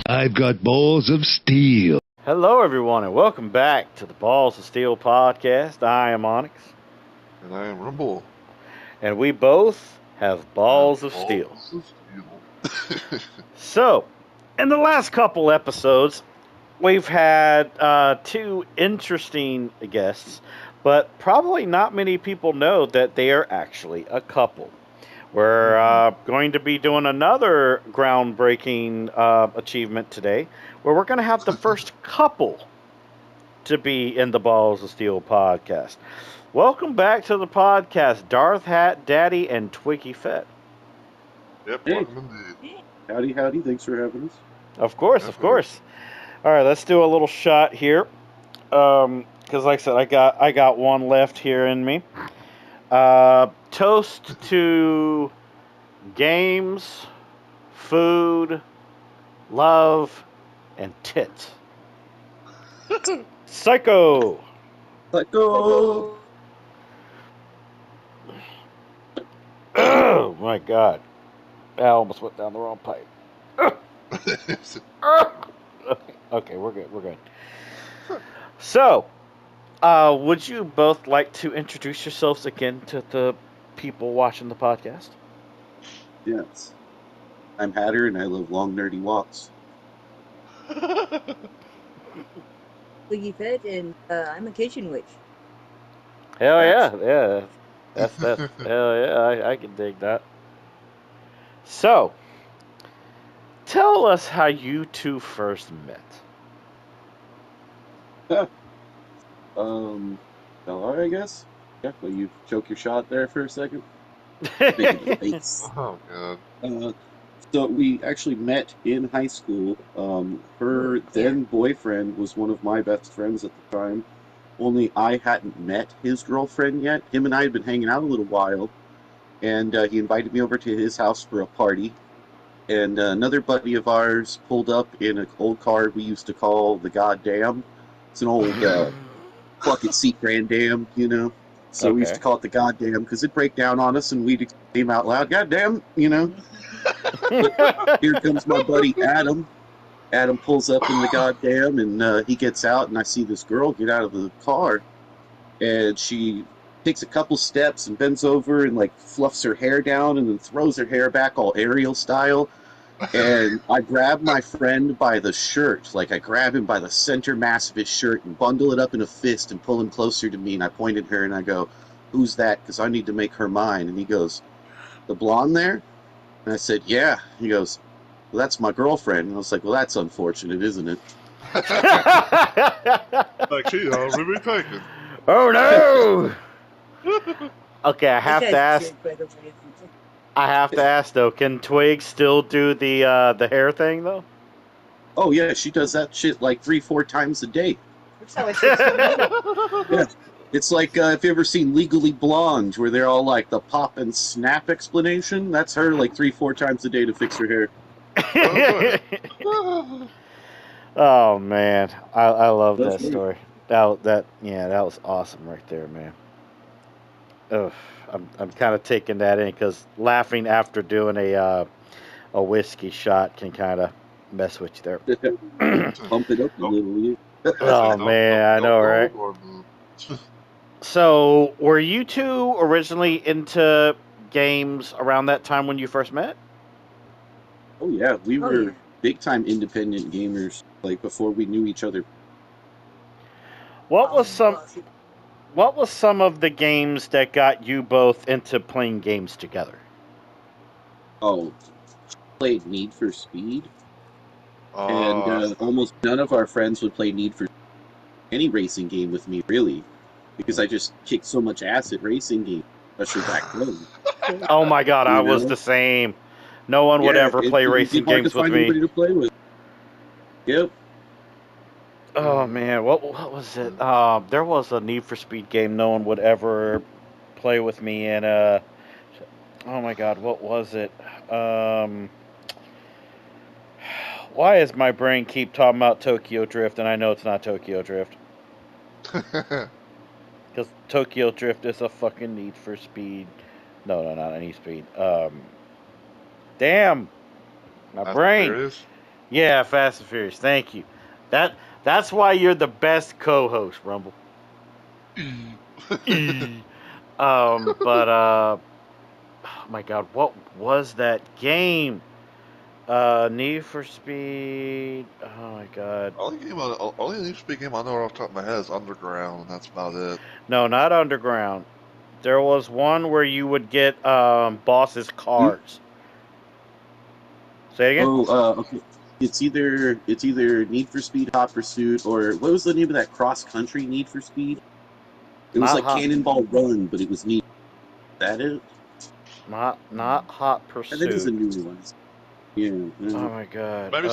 I've got balls of steel. Hello, everyone, and welcome back to the Balls of Steel podcast. I am Onyx. And I am Rumble. And we both have balls of steel. So, in the last couple episodes, we've had two interesting guests, but probably not many people know that they are actually a couple. We're going to be doing another groundbreaking achievement today, where we're going to have the first couple to be in the Balls of Steel podcast. Welcome back to the podcast, Darth Hat Daddy and Twiggyfette. Yep, Hey. welcome indeed. Howdy. Thanks for having us. Of course. All right, let's do a little shot here. Because, like I said, I got one left here in me. Toast to games, food, love, and tits. Psycho. Let go. Oh my God! I almost went down the wrong pipe. Okay, we're good. So, would you both like to introduce yourselves again to the people watching the podcast? Yes. I'm Hatter and I love long nerdy walks. Twiggyfette, and I'm a kitchen witch. Hell yeah. That's hell yeah. I can dig that. So, tell us how you two first met. All right, I guess. Yeah, well, you choke your shot there for a second. Oh, God. So we actually met in high school. Her then boyfriend was one of my best friends at the time. Only I hadn't met his girlfriend yet. Him and I had been hanging out a little while, and he invited me over to his house for a party. And another buddy of ours pulled up in an old car we used to call the Goddamn. It's an old bucket seat Grand Dam, you know. So we used to call it the Goddamn because it'd break down on us, and we'd exclaim out loud, "Goddamn!" You know. Here comes my buddy Adam. Adam pulls up in the Goddamn, and he gets out, and I see this girl get out of the car, and she takes a couple steps and bends over and like fluffs her hair down and then throws her hair back all aerial style. And I grab my friend by the shirt, like I grab him by the center mass of his shirt and bundle it up in a fist and pull him closer to me. And I point at her and I go, "Who's that? Because I need to make her mine." And he goes, "The blonde there?" And I said, "Yeah." He goes, "Well, that's my girlfriend." And I was like, "Well, that's unfortunate, isn't it?" Like, she already taken. Oh no! Okay, I have to ask though. Can Twig still do the hair thing though? Oh yeah, she does that shit like 3-4 times a day. Yeah. It's like, if you ever seen Legally Blonde, where they're all like the pop and snap explanation, that's her like 3-4 times a day to fix her hair. Oh man, I love That's that weird. story. That was awesome right there, man. Ugh, I'm kind of taking that in because laughing after doing a whiskey shot can kind of mess with you there. Pump it up a little. Yeah. Oh man, I know, right? So, were you two originally into games around that time when you first met? Oh yeah, we were big time independent gamers, like before we knew each other. What was some of the games that got you both into playing games together? Oh, played Need for Speed, and almost none of our friends would play Need for any racing game with me, really, because I just kicked so much ass at racing games, especially back then. Oh my God, I was the same. No one would ever play racing games with me. To play with. Yep. Oh man, what was it? There was a Need for Speed game no one would ever play with me in. Oh my God, what was it? Why does my brain keep talking about Tokyo Drift and I know it's not Tokyo Drift? Because Tokyo Drift is a fucking Need for Speed. No, not Need Speed. Damn, my brain. Yeah, Fast and Furious. Thank you. That's why you're the best co-host, Rumble. But oh my God, what was that game? Need for Speed. Oh my God. Only Need for Speed game I know off the top of my head is Underground, and that's about it. No, not Underground. There was one where you would get bosses' cars. Say it again. Oh, okay. It's either Need for Speed Hot Pursuit, or what was the name of that cross country Need for Speed? It was Not like Hot- Cannonball Run, but it was Need. That it? Not Hot And that is a Pursuit. new one. Yeah. Oh my God. Maybe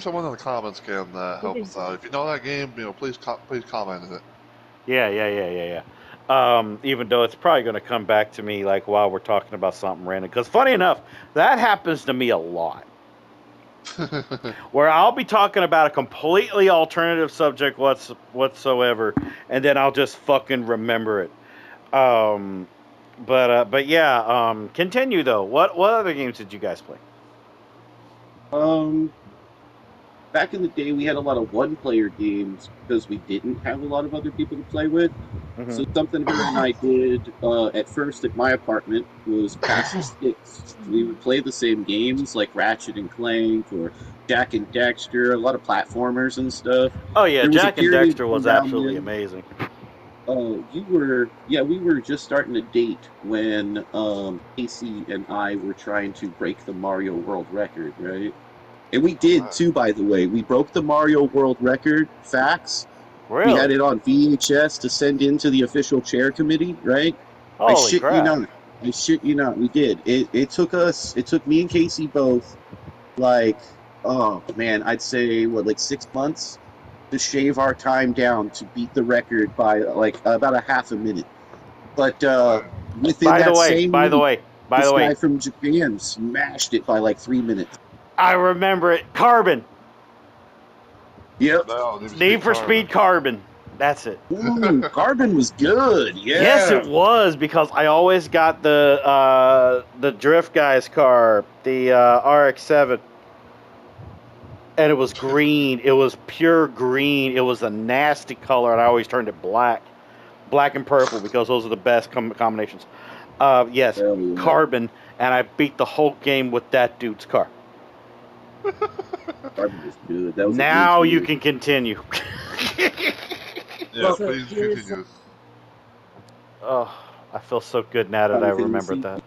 someone in the comments can help us out. If you know that game, please comment on it. Yeah. Even though it's probably going to come back to me like while we're talking about something random. Because funny enough, that happens to me a lot. Where I'll be talking about a completely alternative subject whatsoever, and then I'll just fucking remember it. But yeah. Continue though. What other games did you guys play? Back in the day, we had a lot of one-player games because we didn't have a lot of other people to play with. Mm-hmm. So something her and I did at first at my apartment was pass the sticks. We would play the same games like Ratchet and Clank or Jack and Dexter, a lot of platformers and stuff. Oh yeah, Jack and Dexter was around absolutely then. amazing. We were just starting to date when Casey and I were trying to break the Mario World record, right? And we did too, by the way. We broke the Mario World record. Facts. Really? We had it on VHS to send into the official chair committee, right? Holy I shit crap. you not. I shit you not. We did. It took me and Casey both, like, oh man, I'd say like 6 months to shave our time down to beat the record by like about a half a minute. But within By that the way, same by the week, way, this guy from Japan smashed it by like 3 minutes. I remember it. Carbon. Yep. No, Need for Speed Carbon. That's it. Ooh, Carbon was good. Yeah. Yes, it was, because I always got the Drift Guy's car, the RX-7. And it was green. It was pure green. It was a nasty color, and I always turned it black. Black and purple, because those are the best combinations. Yes, Yeah. Carbon, and I beat the whole game with that dude's car. Carbon was good. That was Now you can continue. Yeah, please continue. Oh, I feel so good now that I remembered that.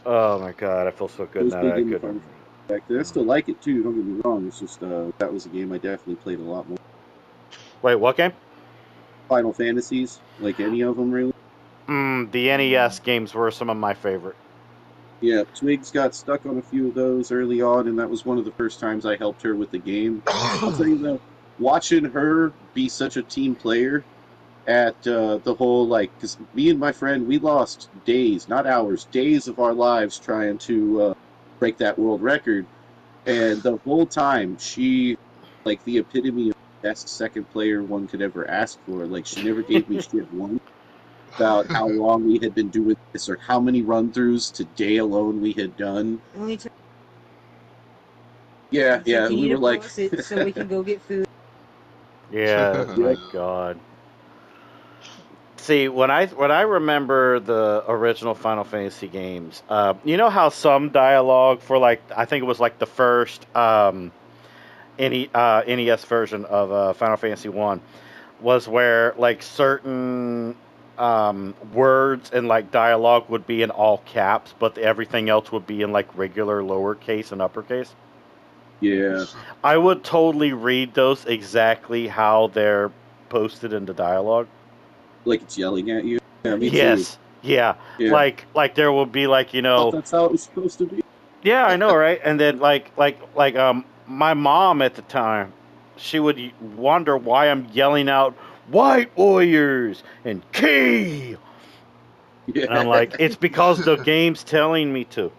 Oh my God, I feel so good now that I could remember. Back then, I still like it too. Don't get me wrong. It's just that was a game I definitely played a lot more. Wait, what game? Final Fantasies, like any of them, really. The NES games were some of my favorite. Yeah, Twigs got stuck on a few of those early on, and that was one of the first times I helped her with the game. I'll tell you though, watching her be such a team player at the whole, like, because me and my friend, we lost days, not hours, days of our lives trying to break that world record, and the whole time she, like, the epitome of best second player one could ever ask for. Like, she never gave me shit once about how long we had been doing this or how many run-throughs today alone we had done. Yeah, we were like... so we can go get food. Yeah, my God. See, when I remember the original Final Fantasy games, you know how some dialogue for, like, I think it was like the first NES version of Final Fantasy 1 was where, like, certain words and, like, dialogue would be in all caps, but everything else would be in, like, regular lowercase and uppercase. Yeah. I would totally read those exactly how they're posted in the dialogue. Like it's yelling at you? Yeah, me yes. too. Yeah. Like there will be, like, you know... Oh, that's how it was supposed to be? Yeah, I know, right? And then, like, my mom at the time, she would wonder why I'm yelling out, "White Warriors!" and "Key!" Yeah. And I'm like, it's because the game's telling me to.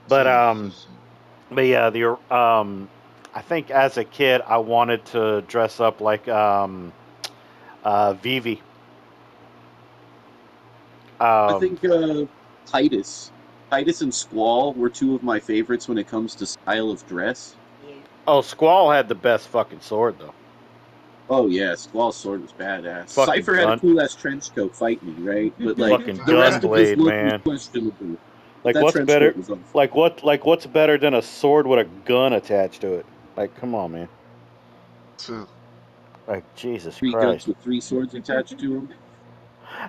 But yeah, I think as a kid I wanted to dress up like Vivi. I think Titus Titus and Squall were two of my favorites when it comes to style of dress. Yeah. Oh, Squall had the best fucking sword, though. Oh yeah, Squall's sword was badass. Fucking Cypher had gun. a cool ass trench coat fight me, right? But like Fucking the rest of his gunblade, look man. was questionable. Like, That what's trench better? coat was on Like what's better than a sword with a gun attached to it? Like, come on, man. Like, Jesus three guns Christ. with three swords attached to them.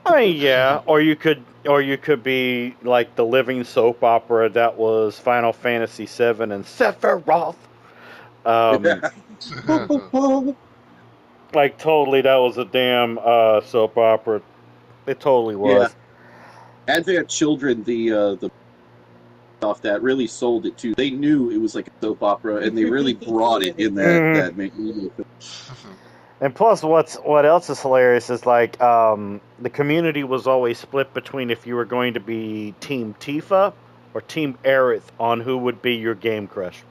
I mean, yeah, or you could be like the living soap opera that was Final Fantasy VII and Sephiroth. Like, totally, that was a damn soap opera. It totally was. Yeah. Advent Children, the off that really sold it too. They knew it was like a soap opera, and they really brought it in that magazine. And plus, what else is hilarious is like the community was always split between if you were going to be Team Tifa or Team Aerith on who would be your game crush.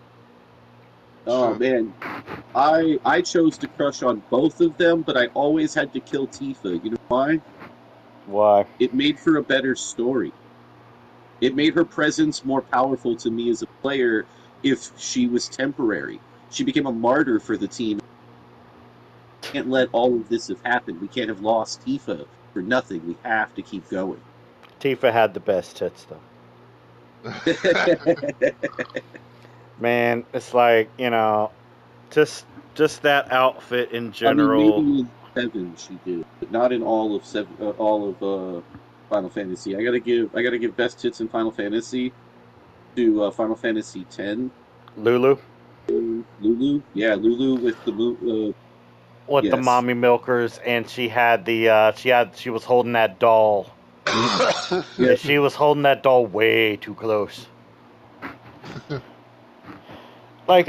Oh man, I chose to crush on both of them, but I always had to kill Tifa. You know why? Why? It made for a better story. It made her presence more powerful to me as a player if she was temporary. She became a martyr for the team. We can't let all of this have happened. We can't have lost Tifa for nothing. We have to keep going. Tifa had the best tits, though. Man, it's like, you know, just that outfit in general. I mean, maybe in 7 she did, but not in all of Final Fantasy. I gotta give best hits in Final Fantasy to Final Fantasy X. Lulu? Lulu? Yeah, Lulu with the with the mommy milkers, and she had she was holding that doll. Yeah, she was holding that doll way too close. Like,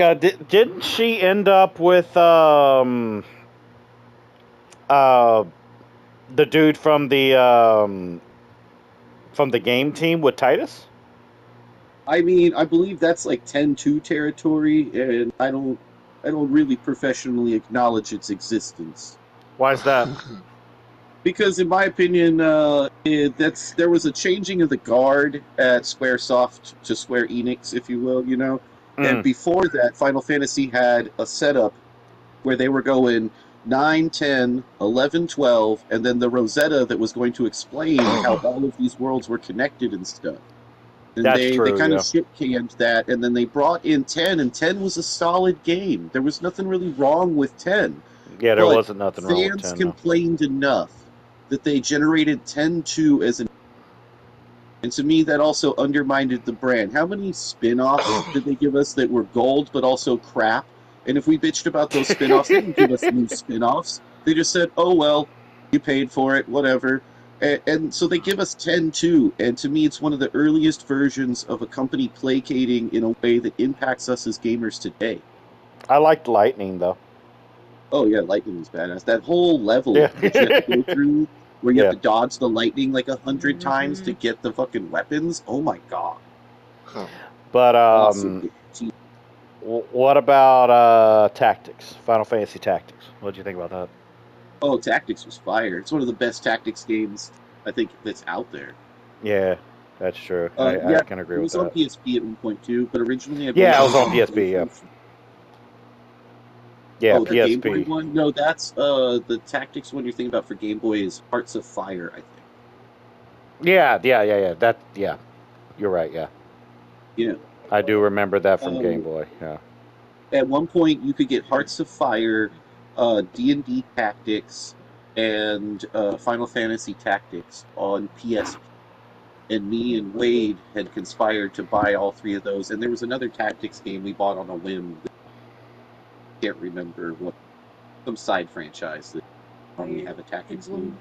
didn't she end up with the dude from the game team with Titus? I mean, I believe that's like 10-2 territory, and I don't really professionally acknowledge its existence. Why is that? Because, in my opinion, there was a changing of the guard at SquareSoft to Square Enix, if you will, you know? And before that, Final Fantasy had a setup where they were going 9, 10, 11, 12, and then the Rosetta that was going to explain how all of these worlds were connected and stuff. And they kind of shit-canned that, and then they brought in 10, and 10 was a solid game. There was nothing really wrong with 10. Yeah, there wasn't nothing wrong with 10. Fans complained enough that they generated 10-2 as an... And to me, that also undermined the brand. How many spin-offs did they give us that were gold, but also crap? And if we bitched about those spin-offs, they didn't give us new spin-offs. They just said, oh, well, you paid for it, whatever. And so they give us 10-2, and to me it's one of the earliest versions of a company placating in a way that impacts us as gamers today. I liked Lightning, though. Oh yeah, Lightning was badass. That whole level that you have to go through, where you have to dodge the lightning like 100 times to get the fucking weapons, oh my god. But, what about Tactics? Final Fantasy Tactics. What do you think about that? Oh, Tactics was fire. It's one of the best tactics games, I think, that's out there. Yeah, that's true. I can agree with that. It was on PSP at one point, too, but originally... it was on PSP, yeah. Yeah, the PSP. Game Boy one? No, that's the Tactics one you're thinking about for Game Boy is Hearts of Fire, I think. Yeah. You're right, yeah. Yeah. I do remember that from Game Boy, yeah. At one point, you could get Hearts of Fire, D&D Tactics, and Final Fantasy Tactics on PSP. And me and Wade had conspired to buy all three of those. And there was another Tactics game we bought on a whim. I can't remember what. Some side franchise that normally have a Tactics game.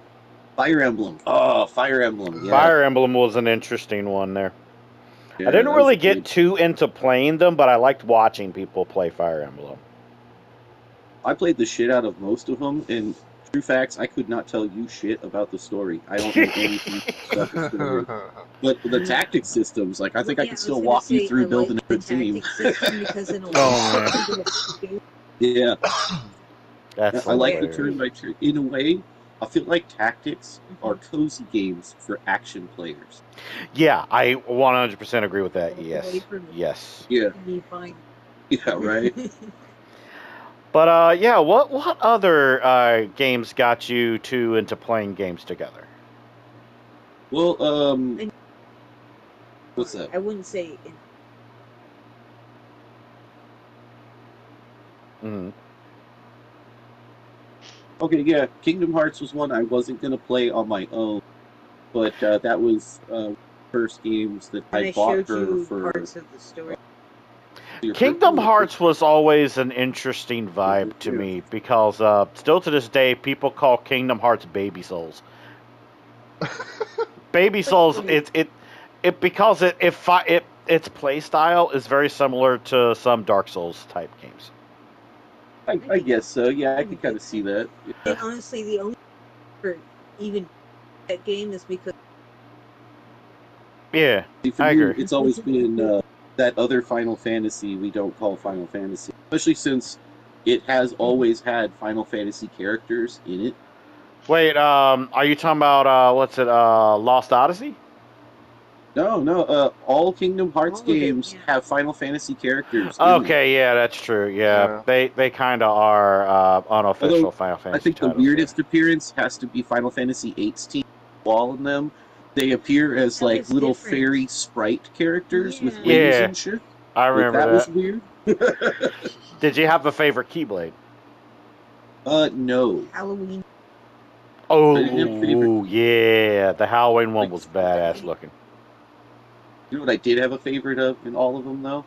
Fire Emblem. Oh, Fire Emblem. Yeah. Fire Emblem was an interesting one there. Yeah, I didn't really get too into playing them, but I liked watching people play Fire Emblem. I played the shit out of most of them, and true facts, I could not tell you shit about the story. I don't know anything about the story. But the tactics systems, like, I think I could still walk you through building a good team. Yeah. That's I like the turn by turn. In a way, I feel like tactics are cozy games for action players. Yeah, I 100% agree with that. Walk Yes. away from it. Yes. Yeah, And you find yeah, right. But yeah, what other games got you two into playing games together? Well, what's that? I wouldn't say Mm-hmm. Okay, yeah, Kingdom Hearts was one I wasn't gonna play on my own, but that was one of the first games that and I I bought showed her you for parts of the story. your Kingdom birthday. Hearts was always an interesting vibe to Yeah. me because still to this day, people call Kingdom Hearts Baby Souls. Baby Souls, it because its play style is very similar to some Dark Souls type games. I guess so. Yeah, I can kind of see that. Yeah. And honestly, the only for even that game is because Yeah, See, for I me, agree. it's always been that other Final Fantasy we don't call Final Fantasy, especially since it has always had Final Fantasy characters in it. Wait, are you talking about what's it? Lost Odyssey? No, all Kingdom Hearts All of it, games yeah. have Final Fantasy characters in them. Okay, yeah, that's true. Yeah, they kind of are unofficial Although, Final I Fantasy think the titles. weirdest appearance has to be Final Fantasy VIII's team wall in them. They appear as That like was little different. fairy sprite characters with Yeah. wings Yeah. and shit. I remember that that. was weird. Did you have a favorite Keyblade? No. Halloween. Oh, I didn't have a favorite. yeah, the Halloween one Like, was badass looking. You know what I did have a favorite of in all of them though?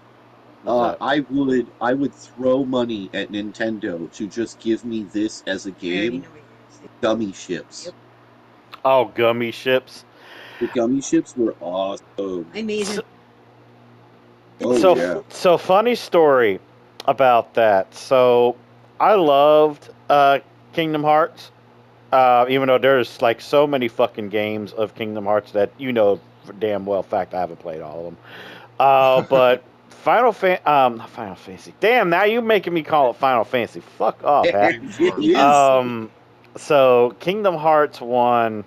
What's that? I would throw money at Nintendo to just give me this as a I already game. know what you're gonna say. Gummy ships. Yep. Oh, gummy ships. The gummy ships were awesome. I made him. Oh so, yeah. so funny story about that. So, I loved Kingdom Hearts. Even though there's like so many fucking games of Kingdom Hearts that you know for damn well fact I haven't played all of them. But not Final Fantasy. Damn, now you making me call it Final Fantasy. Fuck off, Hat. It is. So Kingdom Hearts 1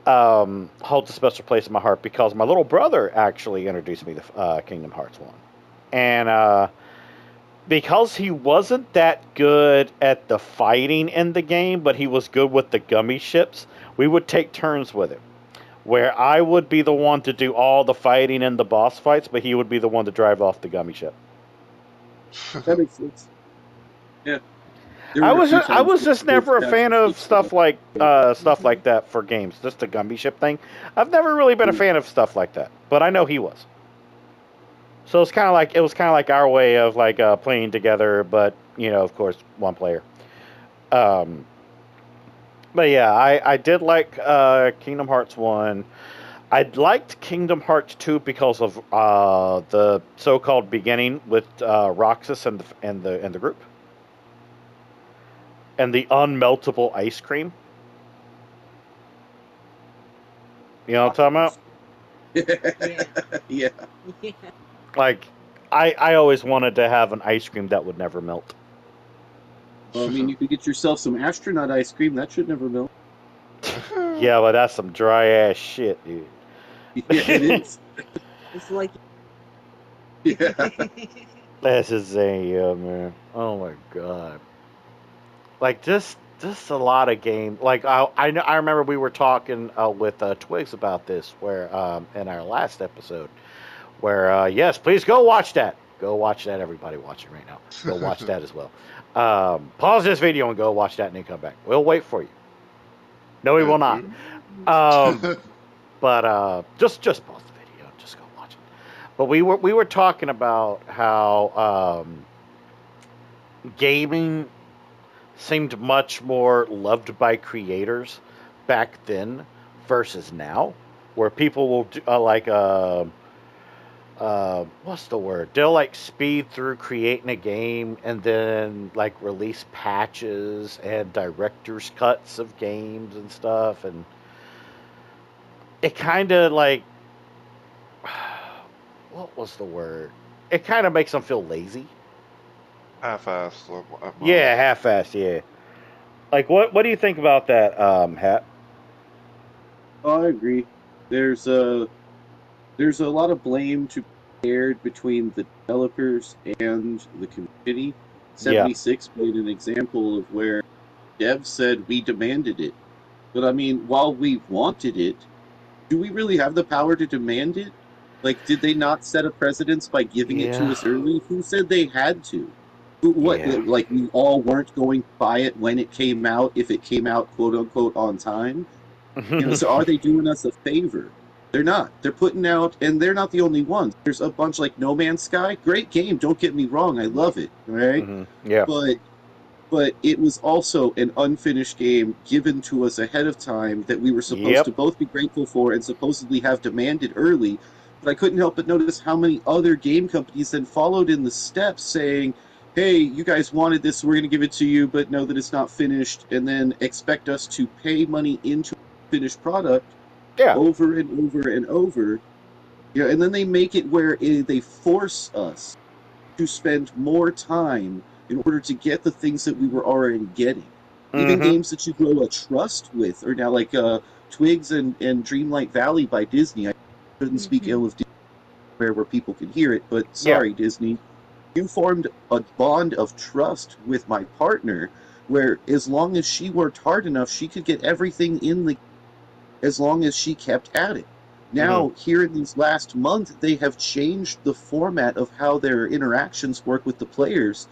holds a special place in my heart because my little brother actually introduced me to Kingdom Hearts 1. And because he wasn't that good at the fighting in the game, but he was good with the gummy ships, we would take turns with him. Where I would be the one to do all the fighting and the boss fights, but he would be the one to drive off the gummy ship. That makes sense. Yeah. I was just never a fan of stuff like that for games. Just the gummy ship thing. I've never really been a fan of stuff like that, but I know he was. So it was kind of like our way of like playing together, but you know, of course, one player. But yeah, I did like Kingdom Hearts 1. I liked Kingdom Hearts 2 because of the so-called beginning with Roxas and the group. And the unmeltable ice cream. You know what I'm talking Yeah. Yeah. Yeah. about? Like, I always wanted to have an ice cream that would never melt. Well, I mean, you could get yourself some astronaut ice cream. That should never melt. Yeah, but that's some dry ass shit, dude. Yeah, it is. It's like Yeah. That's insane, yeah, man. Oh my god. Like just a lot of games. Like I remember we were talking with Twigs about this, where in our last episode, where yes, please go watch that. Go watch that, everybody watching right now. Go watch that as well. Pause this video and go watch that, and then come back. We'll wait for you. No, we will not. But just pause the video and just go watch it. But we were talking about how gaming seemed much more loved by creators back then versus now, where people will do, what's the word? They'll like speed through creating a game and then like release patches and director's cuts of games and stuff, and it kind of like what was the word? It kind of makes them feel lazy. Half-assed. Yeah, half-assed. Yeah. Like, what do you think about that, Hat? Oh, I agree. There's a there's a lot of blame to be shared between the developers and the community. Yeah. 76 made an example of where devs said we demanded it. But I mean, while we wanted it, do we really have the power to demand it? Like, did they not set a precedence by giving it to Yeah. us early? Who said they had to? What, Yeah. like, we all weren't going to buy it when it came out, if it came out, quote unquote, on time? You know, so are they doing us a favor? They're not. They're putting out, and they're not the only ones. There's a bunch like No Man's Sky. Great game, don't get me wrong. I love it, right? Yeah. But it was also an unfinished game given to us ahead of time that we were supposed Yep. to both be grateful for and supposedly have demanded early. But I couldn't help but notice how many other game companies then followed in the steps saying, hey, you guys wanted this, so we're going to give it to you, but know that it's not finished, and then expect us to pay money into a finished product Yeah. over and over and over. Yeah, and then they make it where they force us to spend more time in order to get the things that we were already getting. Even games that you grow a trust with are now like Twigs and Dreamlight Valley by Disney. I couldn't speak ill of Disney where people could hear it, but Yeah. sorry, Disney. You formed a bond of trust with my partner where as long as she worked hard enough, she could get everything in the as long as she kept at it. Now, here in these last month, they have changed the format of how their interactions work with the players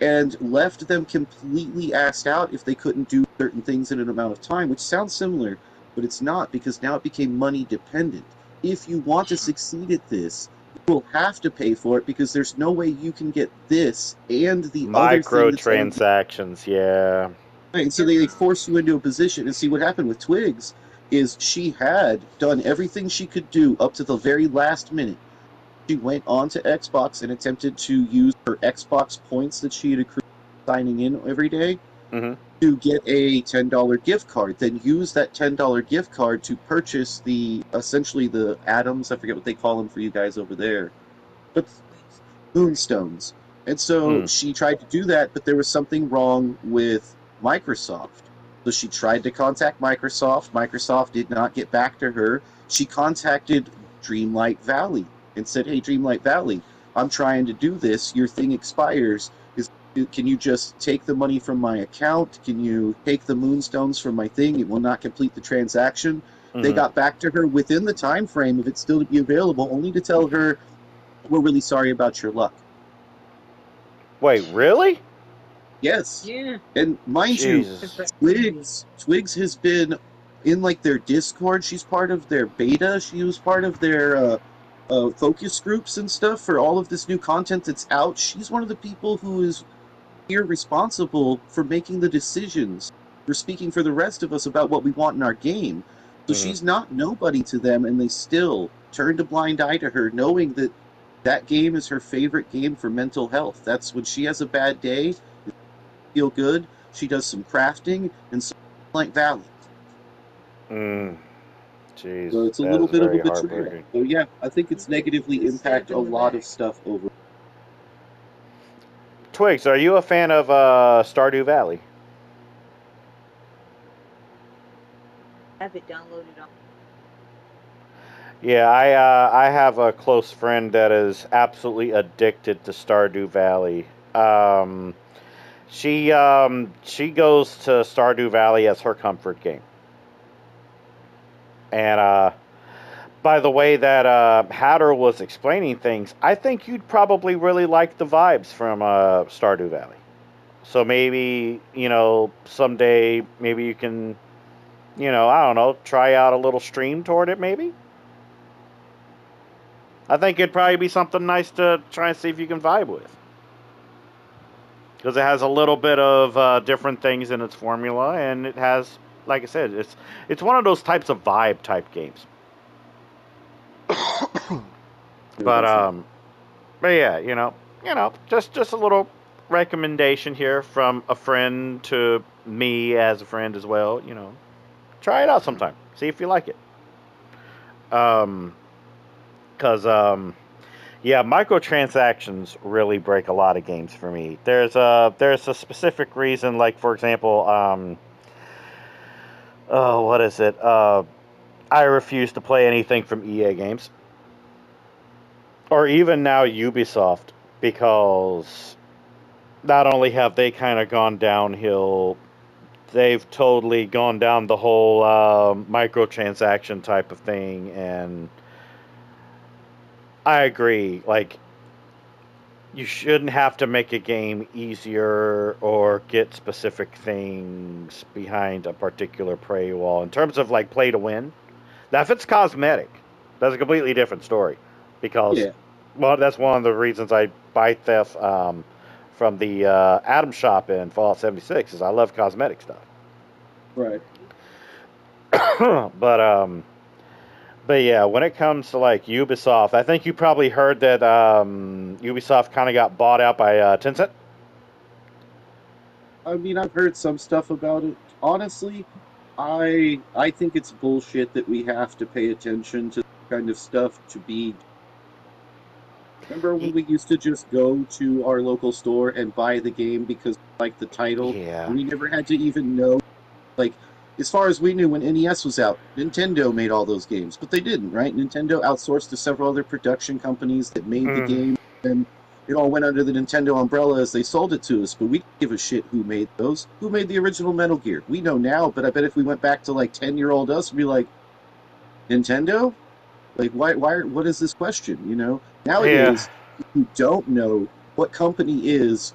and left them completely asked out if they couldn't do certain things in an amount of time, which sounds similar, but it's not because now it became money dependent. If you want to succeed at this, you will have to pay for it because there's no way you can get this and the other thing that's on Microtransactions. Yeah. right. So they force you into a position. And see what happened with Twigs is she had done everything she could do up to the very last minute. She went on to Xbox and attempted to use her Xbox points that she had accrued signing in every day to get a $10 gift card. Then use that $10 gift card to purchase essentially the atoms. I forget what they call them for you guys over there, but moonstones. And so she tried to do that, but there was something wrong with Microsoft. So she tried to contact Microsoft. Microsoft did not get back to her. She contacted Dreamlight Valley and said, hey, Dreamlight Valley, I'm trying to do this. Your thing expires. Can you just take the money from my account? Can you take the moonstones from my thing? It will not complete the transaction. They got back to her within the time frame of it still to be available, only to tell her, we're really sorry about your luck. Wait, really? Yes. Yeah. And mind Jesus. you, Twigs has been in like their Discord. She's part of their beta. She was part of their focus groups and stuff for all of this new content that's out. She's one of the people who is here responsible for making the decisions, for speaking for the rest of us about what we want in our game. So she's not nobody to them, and they still turned a blind eye to her, knowing that that game is her favorite game for mental health. That's when she has a bad day, feel good, she does some crafting and some like Valley. Jeez, So it's a that little is bit of a very betrayal. heartbreaking. So yeah, I think it's negatively impact a lot of stuff over. Twigs, are you a fan of Stardew Valley? Have it downloaded on. Yeah, I have a close friend that is absolutely addicted to Stardew Valley. She goes to Stardew Valley as her comfort game. And by the way that Hatter was explaining things, I think you'd probably really like the vibes from Stardew Valley. So maybe, someday maybe you can, I don't know, try out a little stream toward it maybe? I think it'd probably be something nice to try and see if you can vibe with. Because it has a little bit of different things in its formula, and it has, like I said, it's one of those types of vibe type games. But yeah, just a little recommendation here from a friend to me as a friend as well. Try it out sometime. See if you like it. Because Yeah, microtransactions really break a lot of games for me. There's a specific reason, like for example, oh, what is it? I refuse to play anything from EA games, or even now Ubisoft, because not only have they kind of gone downhill, they've totally gone down the whole microtransaction type of thing, and I agree. Like, you shouldn't have to make a game easier or get specific things behind a particular paywall in terms of like play to win. Now, if it's cosmetic, that's a completely different story. Because, Yeah, well, that's one of the reasons I buy Theft from the Atom Shop in Fallout 76 is I love cosmetic stuff. right. but but yeah, when it comes to like Ubisoft, I think you probably heard that Ubisoft kind of got bought out by Tencent. I mean, I've heard some stuff about it. Honestly, I think it's bullshit that we have to pay attention to that kind of stuff to be. Remember when we used to just go to our local store and buy the game because we liked the title? Yeah. And we never had to even know. Like, as far as we knew, when NES was out, Nintendo made all those games, but they didn't, right? Nintendo outsourced to several other production companies that made the game, and it all went under the Nintendo umbrella as they sold it to us. But we didn't give a shit who made those. Who made the original Metal Gear? We know now, but I bet if we went back to like 10-year-old us, we'd be like, Nintendo? Like, why? What is this question? You know, nowadays, if you don't know what company is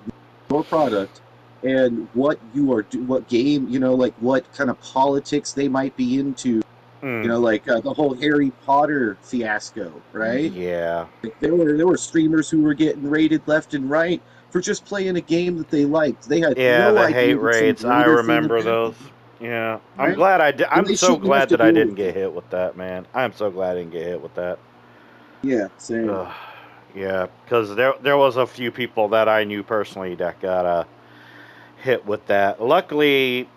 your product and what you are, what game, you know, like what kind of politics they might be into. You know, like the whole Harry Potter fiasco, right? Yeah. Like, there were streamers who were getting raided left and right for just playing a game that they liked. They had Yeah, no the idea hate that some rates. I greater thing remember had those. happened, Yeah. I'm right? glad I did. And I'm they so shouldn't have glad to that I deal didn't with get it. hit with that, man. I'm so glad I didn't get hit with that. Yeah, same. Ugh. Yeah, because there was a few people that I knew personally that got hit with that. Luckily,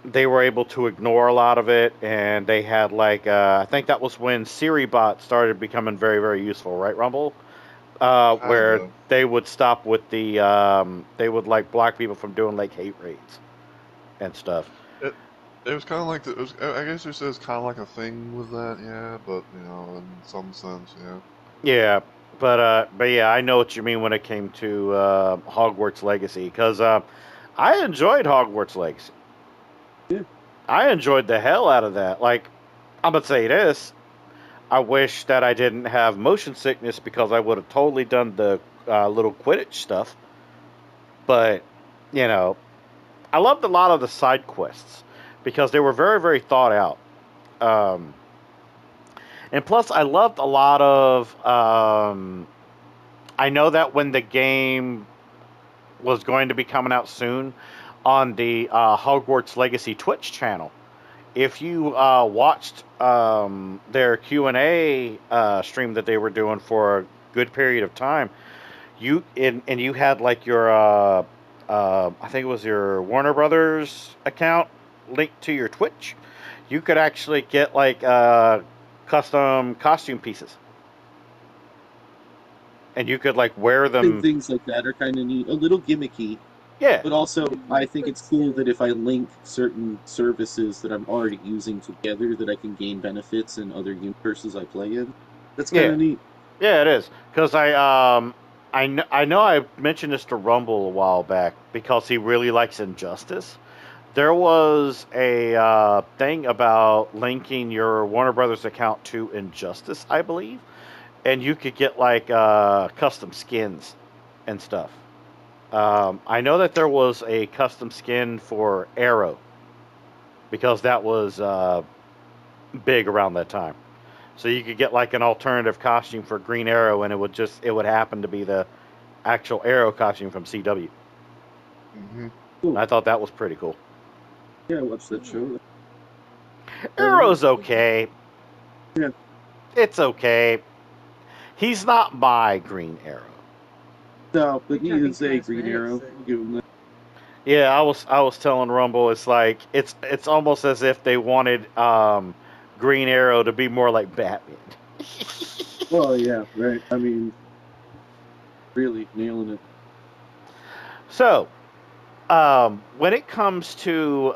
they were able to ignore a lot of it, and they had like I think that was when Siri bot started becoming very very useful, right, Rumble? Kind Where of. they would stop with the they would like block people from doing like hate raids and stuff. It it was kind of like it was. I guess you said it's kind of like a thing with that, yeah. But you know, in some sense, yeah. Yeah, but yeah, I know what you mean when it came to Hogwarts Legacy because I enjoyed Hogwarts Legacy. Yeah. I enjoyed the hell out of that. Like, I'm gonna say this: I wish that I didn't have motion sickness because I would have totally done the little Quidditch stuff. But you know, I loved a lot of the side quests because they were very very thought out. Um, and plus, I loved a lot of. I know that when the game was going to be coming out soon on the Hogwarts Legacy Twitch channel. If you watched their Q&A stream that they were doing for a good period of time, and you had like your I think it was your Warner Brothers account linked to your Twitch, you could actually get like custom costume pieces, and you could like wear I think them. things like that are kind of neat, a little gimmicky, Yeah, but also I think it's cool that if I link certain services that I'm already using together, that I can gain benefits in other universes I play in. That's kind yeah. of neat. Yeah, it is because I know I mentioned this to Rumble a while back because he really likes Injustice. There was a thing about linking your Warner Brothers account to Injustice, I believe, and you could get like custom skins and stuff. I know that there was a custom skin for Arrow because that was big around that time. So you could get like an alternative costume for Green Arrow, and it would happen to be the actual Arrow costume from CW. Hmm. Cool. I thought that was pretty cool. Yeah, I watched that show. Arrow's okay. Yeah. It's okay. He's not my Green Arrow. No, but he You're is a talking Green Arrow. cosmetics, I'll give him that. Yeah, I was telling Rumble it's like it's almost as if they wanted Green Arrow to be more like Batman. Well, yeah, right. I mean, Really nailing it. So, when it comes to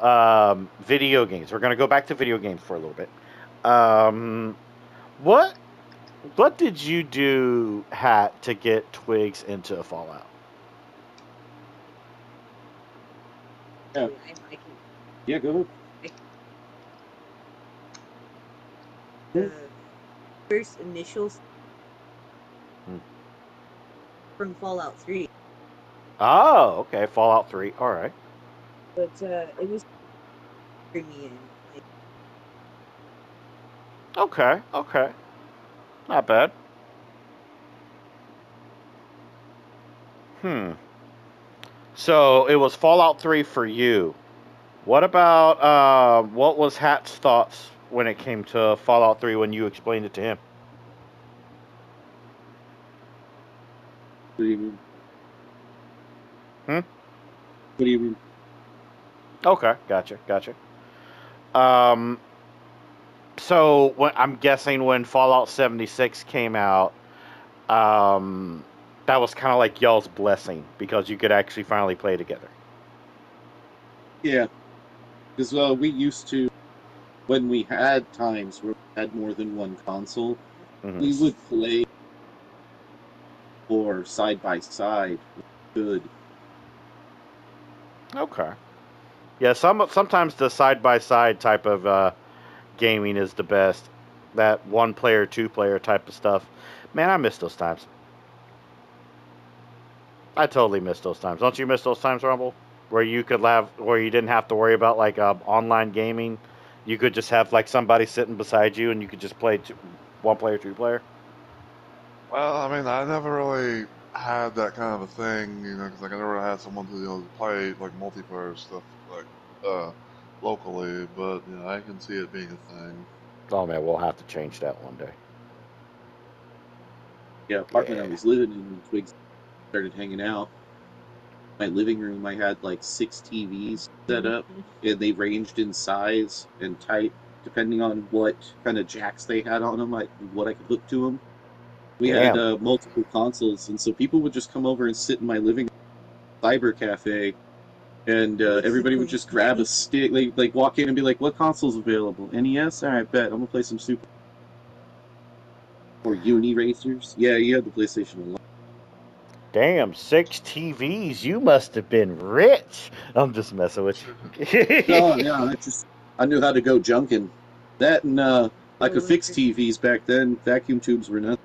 video games, we're going to go back to video games for a little bit. What did you do, Hat, to get Twigs into Fallout? Yeah. Yeah, go ahead. The first initials from Fallout 3. Oh, okay, Fallout 3. All right. But it was premium. Okay. Not bad. So it was Fallout 3 for you. What about what was Hat's thoughts when it came to Fallout 3 when you explained it to him? What do you mean? Hmm? What do you mean? Okay, gotcha. So I'm guessing when Fallout 76 came out, that was kind of like y'all's blessing because you could actually finally play together. Yeah, because we used to, when we had times where we had more than one console, we would play or side by side. Good. Okay. Yeah, sometimes the side by side type of gaming is the best. That 1-player, 2-player type of stuff. Man, I miss those times. I totally miss those times. Don't you miss those times, Rumble? Where you didn't have to worry about like online gaming. You could just have like somebody sitting beside you, and you could just play 1-player, 2-player. Well, I mean, I never really had that kind of a thing, you know, because like I never had someone to, you know, play like multiplayer stuff like locally. But you know, I can see it being a thing. Oh man, we'll have to change that one day. Yeah, apartment I was living in when Twigs started hanging out. My living room, I had like 6 TVs set up, and they ranged in size and type depending on what kind of jacks they had on them, what I could hook to them. We had multiple consoles, and so people would just come over and sit in my living room, cyber cafe, and everybody would just grab a stick, like walk in and be like, "What console's available? NES? All right, bet I'm gonna play some Super or Uni Racers." Yeah, you had the PlayStation 1. Damn, 6 TVs. You must have been rich. I'm just messing with you. No, I knew how to go junking. That and I could fix TVs back then. Vacuum tubes were nothing.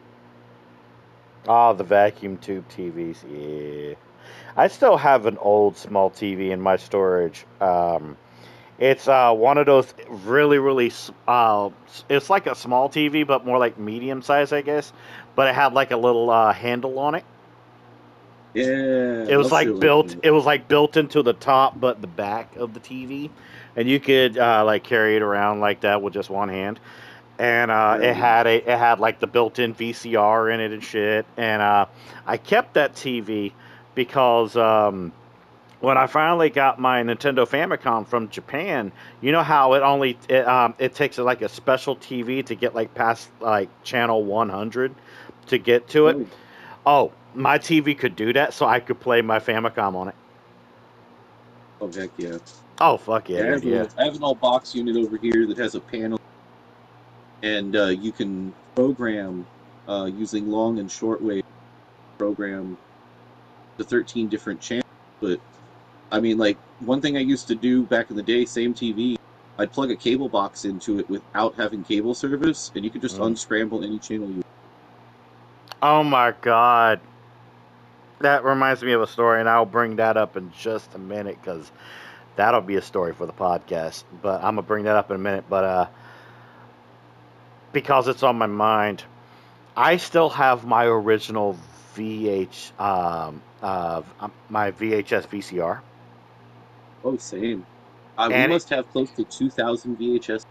Oh, the vacuum tube TVs. Yeah. I still have an old small TV in my storage. It's one of those really it's like a small TV, but more like medium size, I guess. But it had like a little handle on it. Yeah, It was like built. It was like built into the top, but the back of the TV, and you could like carry it around like that with just one hand. And it had like the built-in VCR in it and shit. And I kept that TV because when I finally got my Nintendo Famicom from Japan, you know how it takes like a special TV to get like past like channel 100 to get to it. Oh, my TV could do that, so I could play my Famicom on it. Oh heck yeah! Oh fuck yeah! I have an old box unit over here that has a panel, and you can program using long and shortwave program the 13 different channels. But I mean, like one thing I used to do back in the day, same TV, I'd plug a cable box into it without having cable service, and you could just unscramble any channel you. Oh my god. That reminds me of a story, and I'll bring that up in just a minute because that'll be a story for the podcast. But I'm gonna bring that up in a minute. But because it's on my mind, I still have my original my VHS VCR. Oh, same. We must have close to 2,000 VHS.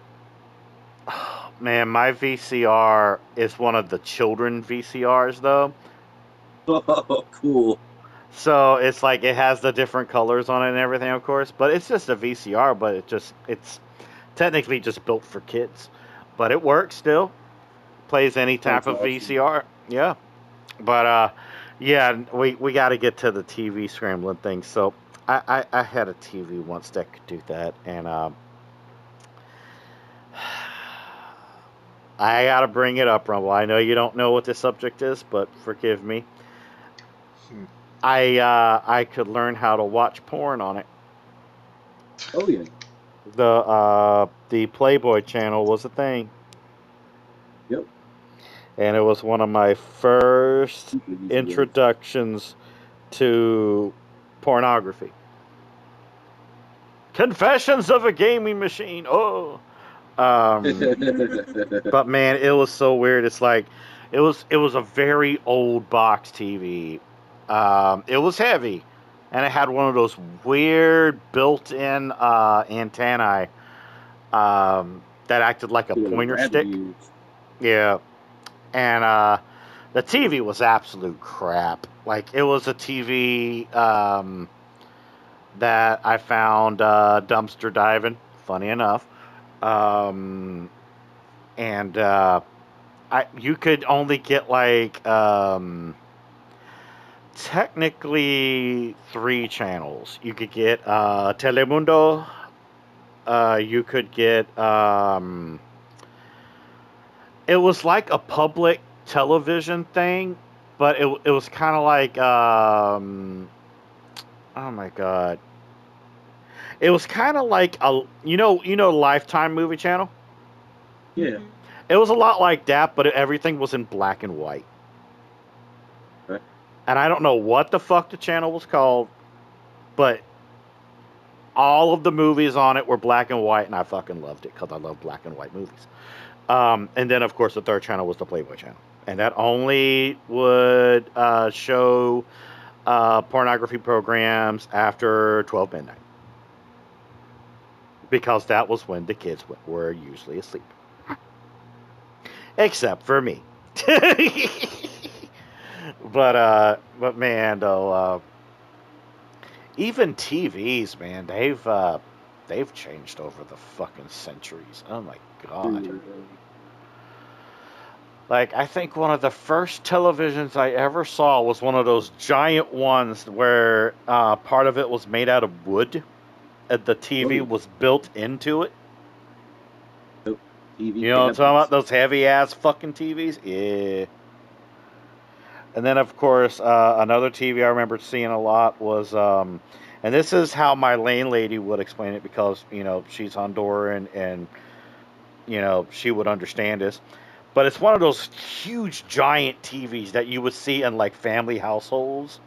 Man, my VCR is one of the children VCRs, though. Oh, cool. So it's like it has the different colors on it and everything, of course. But it's just a VCR, but it's technically just built for kids. But it works still. Plays any type of VCR. Yeah. But Yeah, we got to get to the TV scrambling thing. So I had a TV once that could do that, and I got to bring it up, Rumble. I know you don't know what the subject is, but forgive me. Hmm. I could learn how to watch porn on it. Oh yeah. The Playboy channel was a thing, Yep. and it was one of my first Super easy way. introductions to pornography. Confessions of a Gaming Machine. Oh, but man, it was so weird. It's like it was a very old box TV. It was heavy, and it had one of those weird built-in antennae that acted like a pointer stick. Yeah, and the TV was absolute crap. Like, it was a TV that I found dumpster diving, funny enough. And you could only get like technically 3 channels. You could get Telemundo. You could get it was like a public television thing, but it was kind of like oh my god, it was kind of like a Lifetime movie channel. Yeah. It was a lot like that, but everything was in black and white. Okay. And I don't know what the fuck the channel was called, but all of the movies on it were black and white, and I fucking loved it because I love black and white movies. And then, of course, the third channel was the Playboy channel, and that only would show pornography programs after 12 midnight, because that was when the kids were usually asleep. Except for me. But man, though, even TVs, man, they've changed over the fucking centuries. Oh my god. Like, I think one of the first televisions I ever saw was one of those giant ones where part of it was made out of wood, and the TV was built into it. TV you know what I'm talking about? Those heavy ass fucking TVs? Yeah. And then, of course, another TV I remember seeing a lot was, and this is how my lane lady would explain it, because, she's Honduran, and, she would understand this. But it's one of those huge, giant TVs that you would see in, like, family households.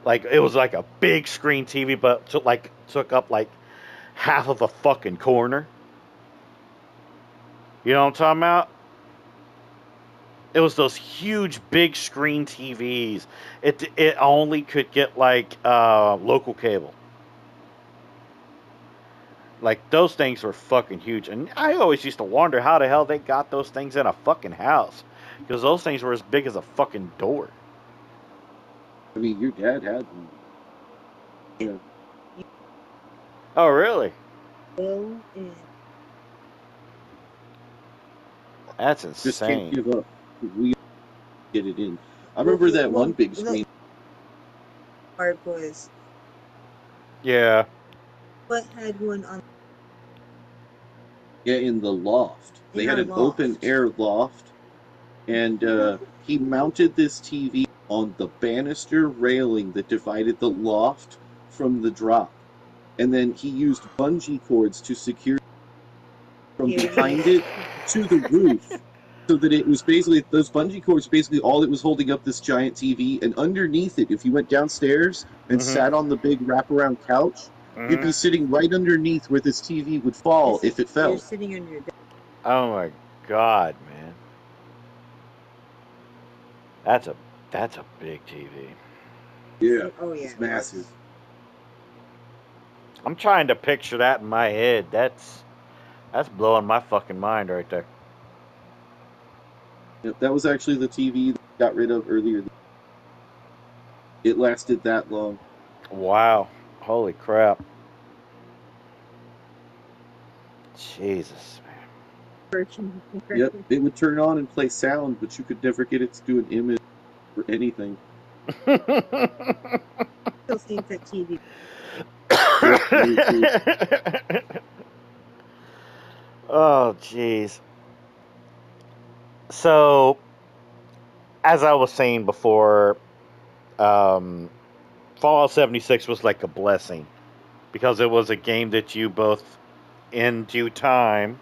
Like, it was like a big screen TV, but took up, like, half of a fucking corner. You know what I'm talking about? It was those huge, big screen TVs. It only could get, like, local cable. Like, those things were fucking huge. And I always used to wonder how the hell they got those things in a fucking house. Because those things were as big as a fucking door. I mean, your dad had them. Yeah. Oh, really? Well, and That's insane. Just can't give up. We get it in. I remember that one big screen. part was Yeah. what had one on. Yeah, in the loft. They had an open air loft, and he mounted this TV on the banister railing that divided the loft from the drop, and then he used bungee cords to secure from behind it to the roof, so that it was basically, those bungee cords basically all it was holding up this giant TV, and underneath it, if you went downstairs and sat on the big wraparound couch, you'd be sitting right underneath where this TV would fall if it fell. You're sitting on your bed. Oh my god, man. That's a big TV. Yeah. Oh yeah. It's massive. I'm trying to picture that in my head. That's blowing my fucking mind right there. Yep, that was actually the TV that got rid of earlier. It lasted that long. Wow. Holy crap. Jesus, man. Yep, it would turn on and play sound, but you could never get it to do an image. for anything. Still seeing that TV. Yep, me too. Oh, jeez. So, as I was saying before, Fallout 76 was like a blessing because it was a game that you both, in due time,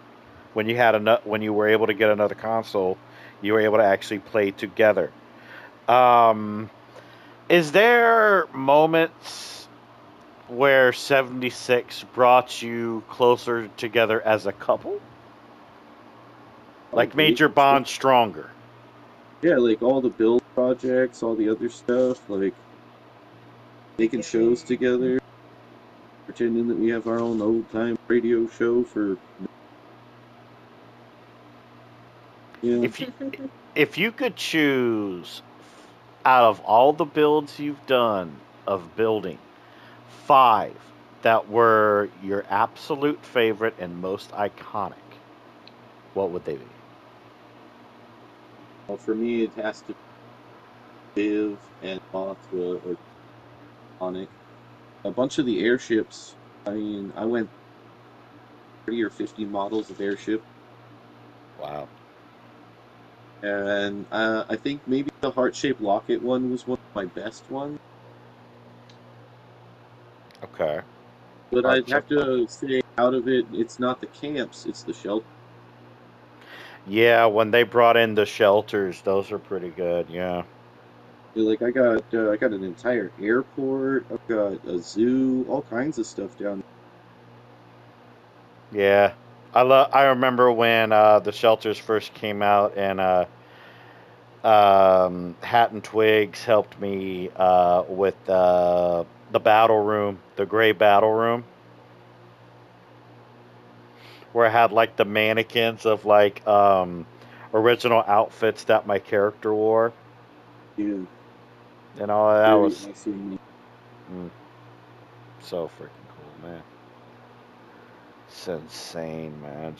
when you were able to get another console, you were able to actually play together. Is there moments where 76 brought you closer together as a couple? Like made your bond stronger? Yeah, like all the build projects, all the other stuff, like making shows together, pretending that we have our own old-time radio show for... Yeah. If you could choose out of all the builds you've done of building, 5 that were your absolute favorite and most iconic, what would they be? Well, for me, it has to be Viv and Mothra or Onyx. A bunch of the airships, I mean, I went 30 or 50 models of airship. Wow. And I think maybe the heart-shaped locket one was one of my best ones. Okay. But I'd have to say, out of it, it's not the camps, it's the shelter. Yeah, when they brought in the shelters, those are pretty good. Yeah. Like I got an entire airport. I've got a zoo, all kinds of stuff down there. Yeah, I remember when the shelters first came out, and Hat and Twigs helped me with the battle room, the gray battle room, where I had like the mannequins of like original outfits that my character wore. Yeah. And all that Very was awesome. So freaking cool, man. It's insane, man.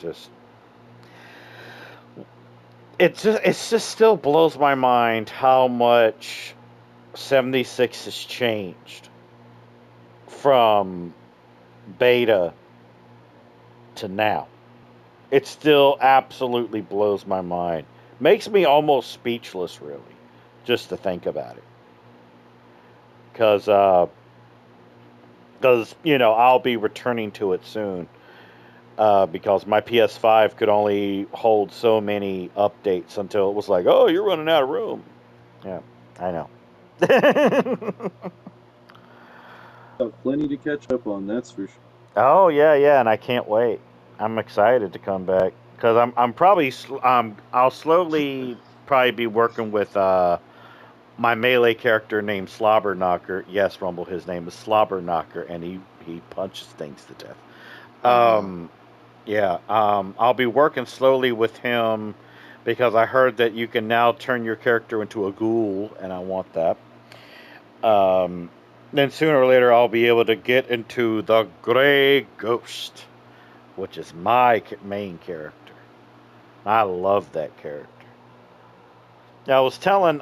It just still blows my mind how much 76 has changed from beta to now. It still absolutely blows my mind. Makes me almost speechless, really, just to think about it. Because I'll be returning to it soon. Because my PS5 could only hold so many updates until it was like, oh, you're running out of room. Yeah, I know. Plenty to catch up on, that's for sure. Oh yeah, and I can't wait. I'm excited to come back because I'm probably I'll slowly probably be working with my melee character named Slobberknocker. Yes, Rumble, his name is Slobberknocker, and he punches things to death. Yeah, I'll be working slowly with him because I heard that you can now turn your character into a ghoul, and I want that. Then sooner or later I'll be able to get into the Grey Ghost, which is my main character. I love that character. Now, I was telling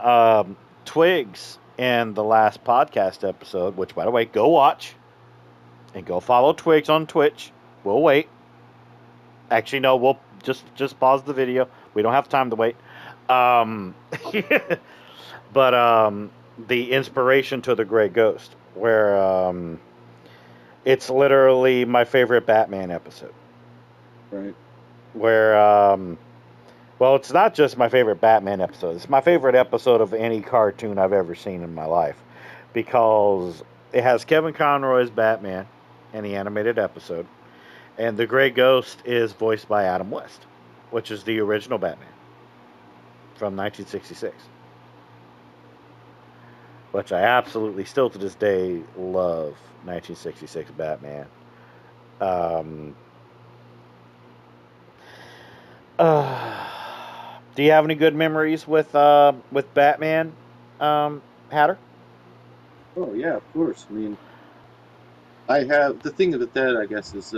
Twigs in the last podcast episode, which, by the way, go watch and go follow Twigs on Twitch. We'll wait. Actually, no, we'll just pause the video. We don't have time to wait. But the inspiration to the Grey Ghost, where it's literally my favorite Batman episode. Right. Where, well, it's not just my favorite Batman episode. It's my favorite episode of any cartoon I've ever seen in my life. Because it has Kevin Conroy as Batman in the animated episode. And the Grey Ghost is voiced by Adam West, which is the original Batman from 1966. Which I absolutely, still to this day, love 1966 Batman. Do you have any good memories with Batman, Hatter? Oh yeah, of course. I mean, I have the thing about that, I guess, is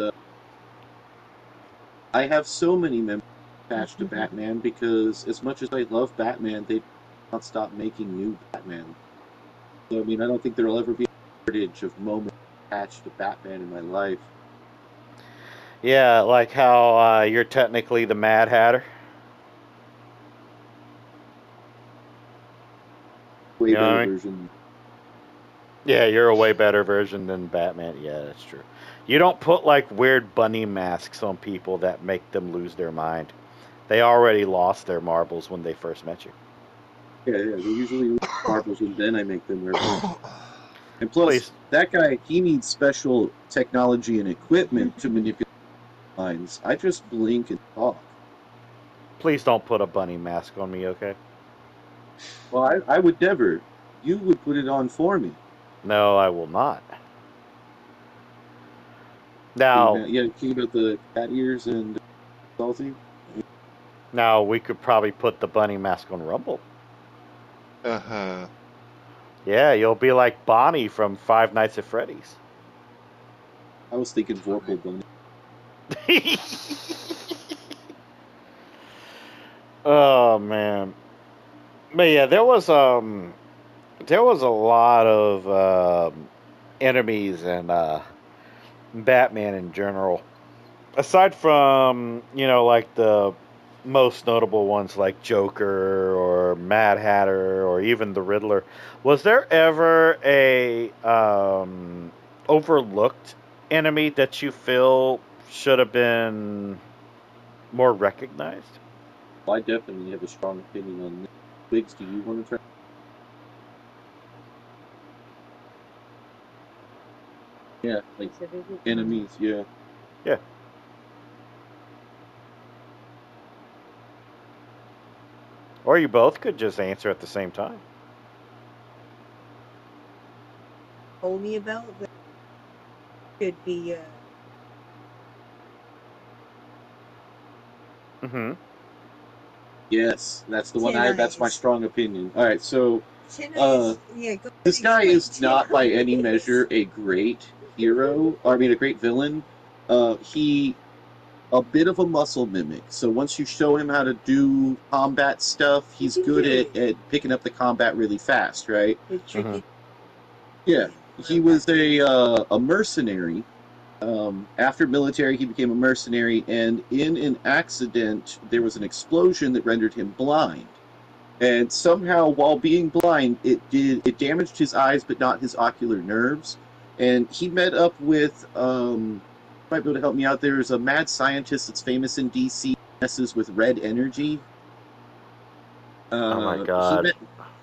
I have so many memories attached to Batman because as much as I love Batman, they not stop making new Batman. So, I mean, I don't think there'll ever be a shortage of moments attached to Batman in my life. Yeah, like how you're technically the Mad Hatter. Way You know what better I mean? version. Yeah, you're a way better version than Batman. Yeah, that's true. You don't put like weird bunny masks on people that make them lose their mind. They already lost their marbles when they first met you. Yeah, they usually lose marbles and then I make them wear them. And plus, Please. that guy, he needs special technology and equipment to manipulate minds. I just blink and talk. Please don't put a bunny mask on me, okay? Well, I would never. You would put it on for me. No, I will not. Now, Yeah, think about the cat ears and salty. now we could probably put the bunny mask on Rumble. Uh-huh. Yeah, you'll be like Bonnie from Five Nights at Freddy's. I was thinking Vorpal Bunny. Oh man, but yeah, there was a lot of enemies and Batman in general. Aside from like the most notable ones like Joker or Mad Hatter or even the Riddler, was there ever a overlooked enemy that you feel should have been more recognized? Well, I definitely have a strong opinion on this. Biggs, do you want to try? Yeah, like enemies, yeah. Yeah. Or you both could just answer at the same time. Told me about that could be Mm-hmm. Yes, that's the one. Tin That's my Eyes. strong opinion. All right, so Tin Eyes. Yeah, go this guy explain is Tin not by any Eyes. measure a great hero, or I mean a great villain. He a bit of a muscle mimic. So once you show him how to do combat stuff, he's good at picking up the combat really fast, right? The tricky. Yeah, he was a mercenary. After military, he became a mercenary, and in an accident, there was an explosion that rendered him blind. And somehow, while being blind, it damaged his eyes, but not his ocular nerves. And he met up with might be able to help me out. There's a mad scientist that's famous in DC, messes with red energy. Oh my god.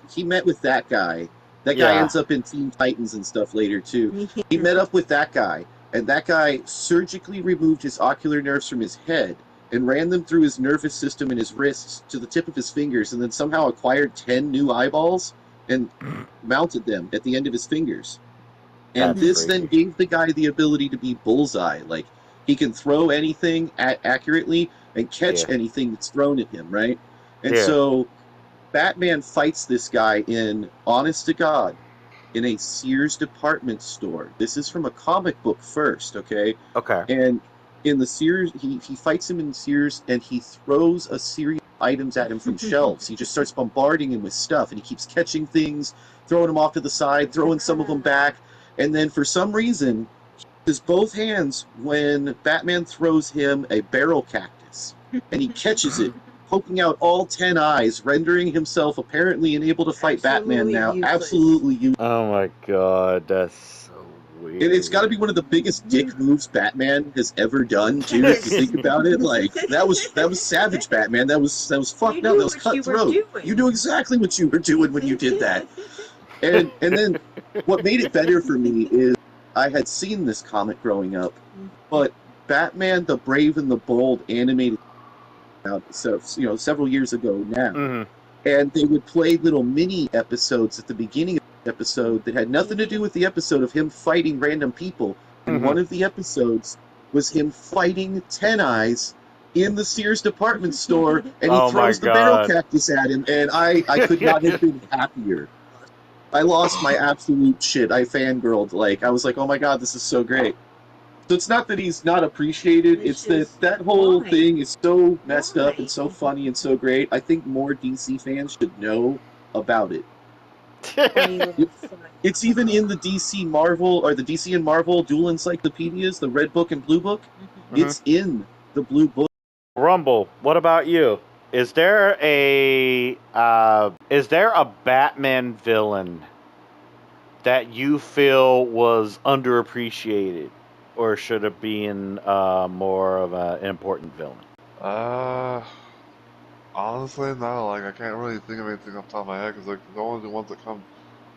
He met with that guy. That guy ends up in Teen Titans and stuff later too. He met up with that guy, and that guy surgically removed his ocular nerves from his head and ran them through his nervous system and his wrists to the tip of his fingers, and then somehow acquired 10 new eyeballs and mounted them at the end of his fingers. And That's this crazy. then gave the guy the ability to be bullseye. Like, he can throw anything accurately and catch anything that's thrown at him, right? And so Batman fights this guy in, honest to God, in a Sears department store. This is from a comic book first, okay? Okay. And in the Sears, he fights him in Sears, and he throws a series of items at him from shelves. He just starts bombarding him with stuff, and he keeps catching things, throwing them off to the side, throwing some of them back. And then for some reason, he uses both hands when Batman throws him a barrel cactus. And he catches it, poking out all 10 eyes, rendering himself apparently unable to fight Batman now. Useless. Absolutely useless. Oh my god, that's so weird. And it's got to be one of the biggest dick moves Batman has ever done, too. If you think about it, like that was savage, Batman. That was fucked up. That was cutthroat. You knew exactly what you were doing when you did that. And then what made it better for me is I had seen this comic growing up, but Batman the Brave and the Bold animated out several years ago now. And they would play little mini episodes at the beginning of the episode that had nothing to do with the episode of him fighting random people. And one of the episodes was him fighting 10 Eyes in the Sears department store, and he throws the barrel cactus at him, and I could not have been happier. I lost my absolute shit. I fangirled. Like, I was like, oh my god, this is so great. So it's not that he's not appreciated, it's that whole thing is so messed up and so funny and so great. I think more DC fans should know about it. Funny little sign. It's even in the DC Marvel or the DC and Marvel dual encyclopedias, the Red Book and Blue Book. Mhm. It's in the Blue Book. Rumble, what about you? Is there a Batman villain that you feel was underappreciated, or should have been more of an important villain? Honestly, no. Like, I can't really think of anything off the top of my head because, like, the only ones that come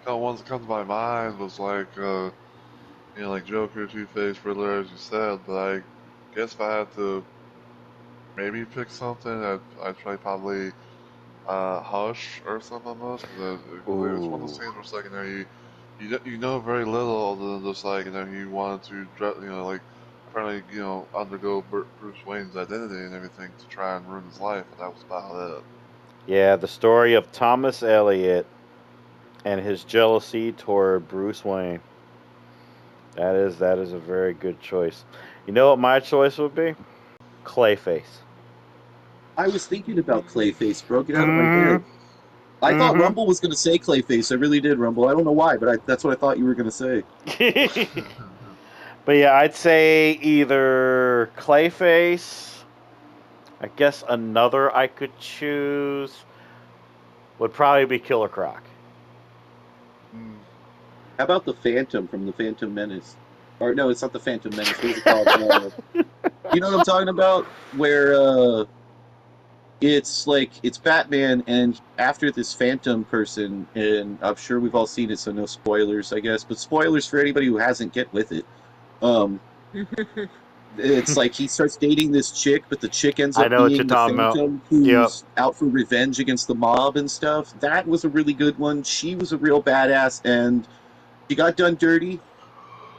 to my mind was like, like Joker, Two-Face, Riddler, as you said. But I guess if I had to maybe pick something, I'd try probably Hush or something almost because it's one of those Ooh. things where it's like, you know very little other than just like, he wanted to like apparently undergo Bruce Wayne's identity and everything to try and ruin his life, and that was about it. Yeah, the story of Thomas Elliot and his jealousy toward Bruce Wayne. That is a very good choice. You know what my choice would be? Clayface. I was thinking about Clayface, broke it out of my head. I thought Mhm. Rumble was going to say Clayface. I really did, Rumble. I don't know why, but that's what I thought you were going to say. But yeah, I'd say either Clayface. I guess another I could choose would probably be Killer Croc. How about the Phantom from the Phantom Menace? Or no, it's not the Phantom Menace. What is it called? You know what I'm talking about? Where it's like it's Batman, and after this Phantom person, and I'm sure we've all seen it, so no spoilers, I guess. But spoilers for anybody who hasn't, get with it. It's like he starts dating this chick, but the chick ends I up know what being you're the talking about. Phantom who's Yep. out for revenge against the mob and stuff. That was a really good one. She was a real badass, and she got done dirty.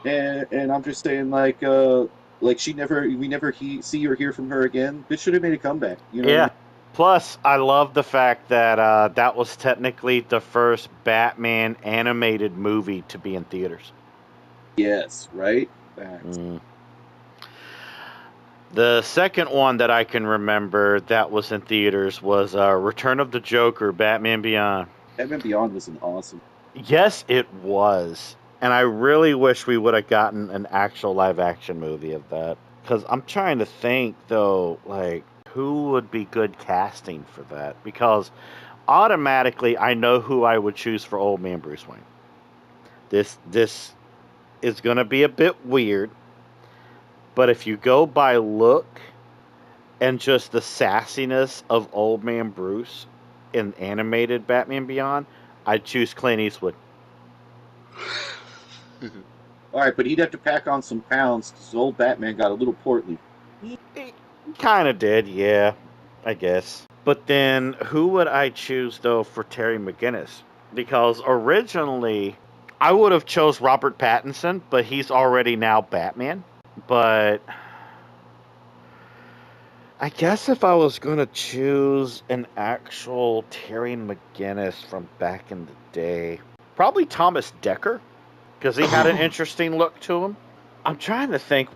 And I'm just saying, like we never see or hear from her again. This should have made a comeback. You know what I Yeah. mean? Plus, I love the fact that that was technically the first Batman animated movie to be in theaters. Yes, right. Facts. The second one that I can remember that was in theaters was Return of the Joker, Batman Beyond. Batman Beyond was an awesome. Yes, it was. And I really wish we would have gotten an actual live action movie of that. Because I'm trying to think, though, like, who would be good casting for that? Because automatically I know who I would choose for Old Man Bruce Wayne. This is going to be a bit weird. But if you go by look and just the sassiness of Old Man Bruce in animated Batman Beyond, I'd choose Clint Eastwood. All right, but he'd have to pack on some pounds because old Batman got a little portly. He kind of did, yeah, I guess. But then who would I choose, though, for Terry McGinnis? Because originally I would have chose Robert Pattinson, but he's already now Batman. But I guess if I was going to choose an actual Terry McGinnis from back in the day, probably Thomas Dekker, because he had an interesting look to him. I'm trying to think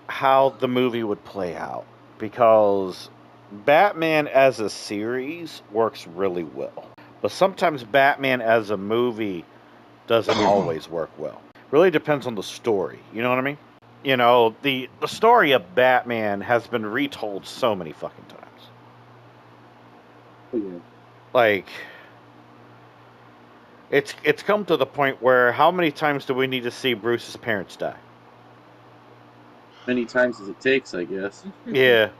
how the movie would play out, because Batman as a series works really well, but sometimes Batman as a movie doesn't always work well. Really depends on the story, you know what I mean? You know, the story of Batman has been retold so many fucking times. Oh, yeah. Like, it's come to the point where how many times do we need to see Bruce's parents die? Many times as it takes, I guess. Yeah.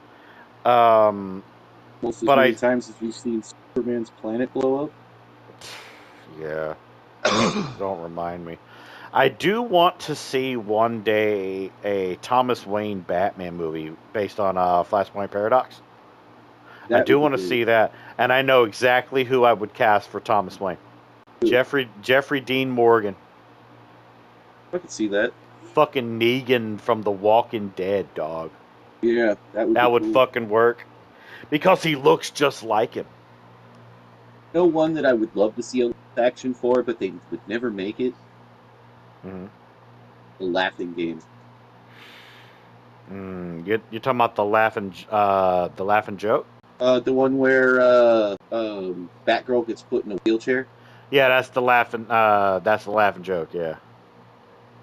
Most as But many times as we've seen Superman's planet blow up. Yeah. Don't remind me. I do want to see one day a Thomas Wayne Batman movie based on Flashpoint Paradox. I do want to see that, and I know exactly who I would cast for Thomas Wayne. Jeffrey Dean Morgan. I could see that. Fucking Negan from The Walking Dead, dog. Yeah, that would cool. fucking work. Because he looks just like him. No one that I would love to see a action for, but they would never make it. Mm-hmm. The Laughing Game. You're talking about the laughing joke? The one where Batgirl gets put in a wheelchair. Yeah, that's the laughing. That's the laughing joke. Yeah.